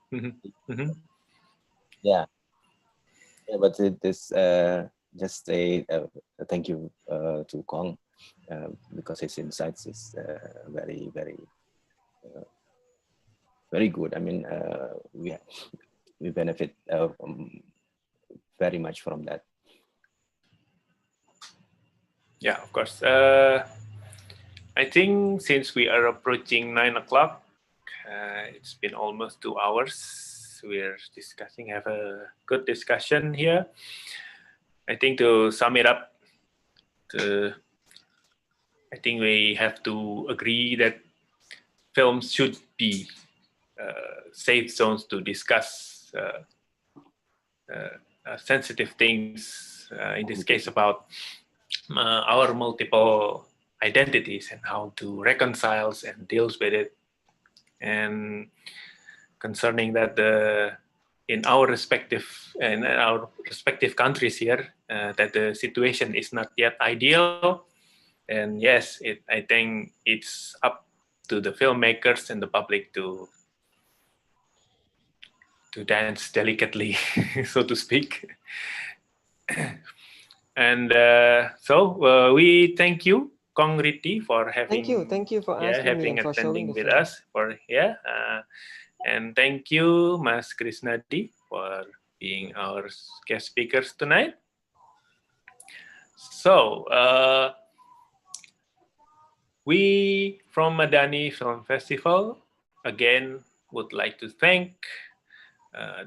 Yeah, but it is just a thank you to Kong because his insights is very, very, very good. I mean, we benefit very much from that. Yeah, of course. I think since we are approaching 9 o'clock, it's been almost 2 hours. We're discussing, have a good discussion here. I think to sum it up, I think we have to agree that films should be safe zones to discuss sensitive things, in this case about our multiple identities and how to reconcile and deals with it. And concerning that in our respective countries here, that the situation is not yet ideal. And yes, I think it's up to the filmmakers and the public to dance delicately, so to speak. And so we thank you, Kong Rithdee, for having. Thank you for asking me and for attending showing with us. And thank you, Mas Krisnadi, for being our guest speakers tonight. So we from Madani Film Festival again would like to thank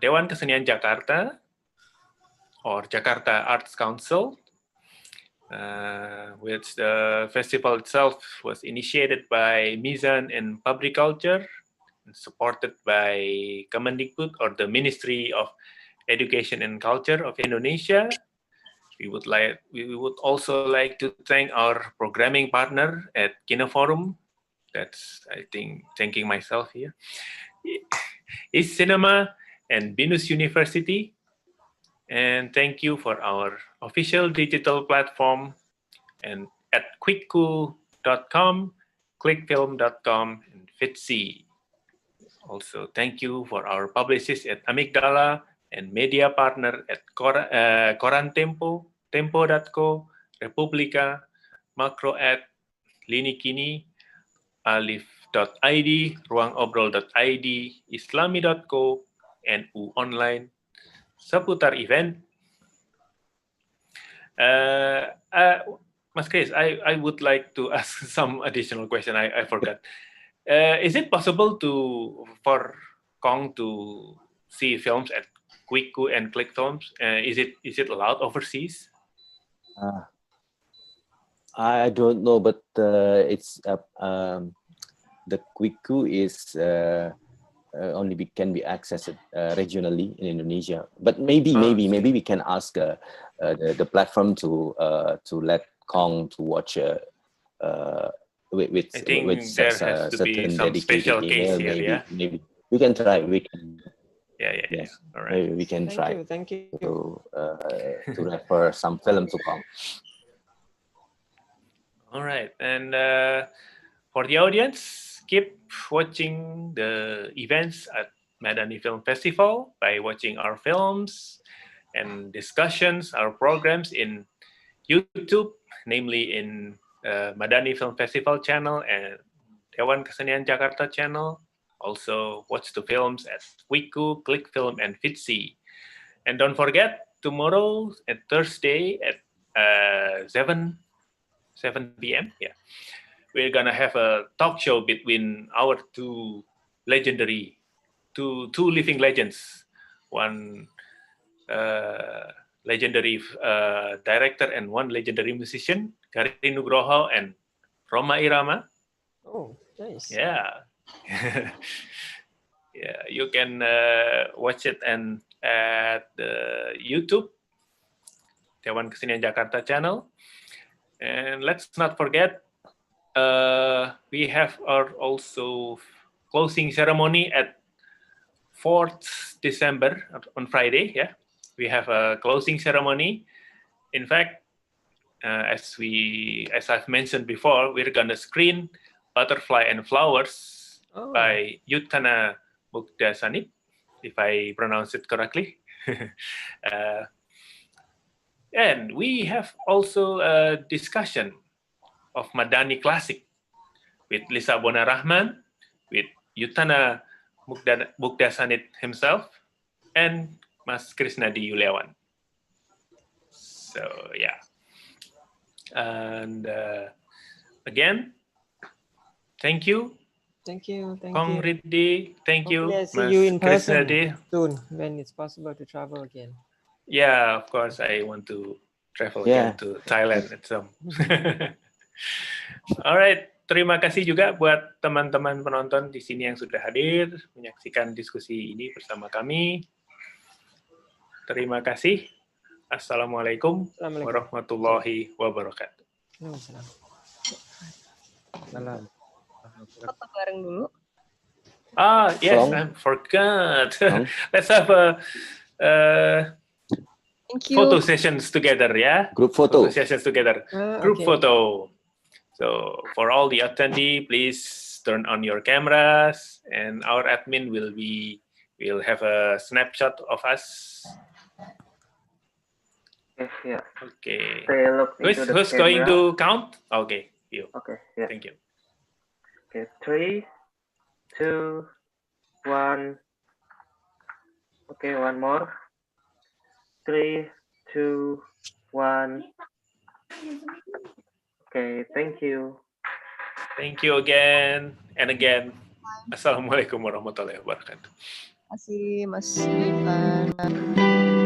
Dewan Kesenian Jakarta or Jakarta Arts Council, which the festival itself was initiated by Mizan and Public Culture, and supported by Kemendikbud, or the Ministry of Education and Culture of Indonesia. We would also like to thank our programming partner at Kinoforum. That's, I think, thanking myself here. Is Cinema and Binus University. And thank you for our official digital platform and at quickku.com, clickfilm.com, and Fitzy. Also, thank you for our publicists at Amygdala and media partner at Koran Tempo, Tempo.co, Republika, Makro at Lini Kini, Alif.id, Ruangobrol.id, Islami.co, NU Online, Seputar Event. Mas Chris, I would like to ask some additional question. I forgot. Is it possible for Kong to see films at Quickku and Click Films? Is it allowed overseas? I don't know, but it's the Quickku is only can be accessed regionally in Indonesia. But maybe we can ask the platform to let Kong to watch with I think with there has to be some special case here. Maybe maybe we can try. We can. Yeah. All right. Maybe we can try. Thank you. To refer some film to Kong. All right, and for the audience, keep watching the events at Madani Film Festival by watching our films and discussions, our programs in YouTube, namely in Madani Film Festival channel and Dewan Kesenian Jakarta channel. Also, watch the films at Quickku, Click Film, and Fitzy. And don't forget, tomorrow at Thursday at 7 p.m. Yeah, we're gonna have a talk show between our two living legends, one legendary director and one legendary musician, Garin Nugroho and Roma Irama. Oh, nice. Yeah. Yeah, you can watch it and at the YouTube Dewan Kesenian Jakarta channel. And let's not forget, we have our also closing ceremony at 4th December on Friday. Yeah, we have a closing ceremony. In fact, as I've mentioned before, we're gonna screen Butterfly and Flowers by Yuttana Mukdasanit, if I pronounce it correctly. And we have also a discussion of Madani Classic with Lisa Bonarahman, with Yuttana Mukdasanit himself, and Mas Krisnadi Yuliawan. So yeah. And again, thank you. Thank you. Kong Rithdee, thank you. Hopefully I see you in person Krisnadi. soon when it's possible to travel again. Yeah, of course, I want to travel again to Thailand at some. Alright, terima kasih juga buat teman-teman penonton di sini yang sudah hadir menyaksikan diskusi ini bersama kami. Terima kasih. Assalamualaikum warahmatullahi wabarakatuh. Foto bareng dulu. Yes, I forgot. Let's have a photo sessions together, yeah? Group photo. Photo sessions together. Group photo. So for all the attendee, please turn on your cameras, and our admin will have a snapshot of us. Yeah. Okay. Who's going to count? Okay, you. Okay. Yeah. Thank you. Okay. 3, 2, 1. Okay. One more. 3, 2, 1. Okay. Thank you. Thank you again and again. Assalamualaikum warahmatullahi wabarakatuh. Terima kasih Mas Ivan.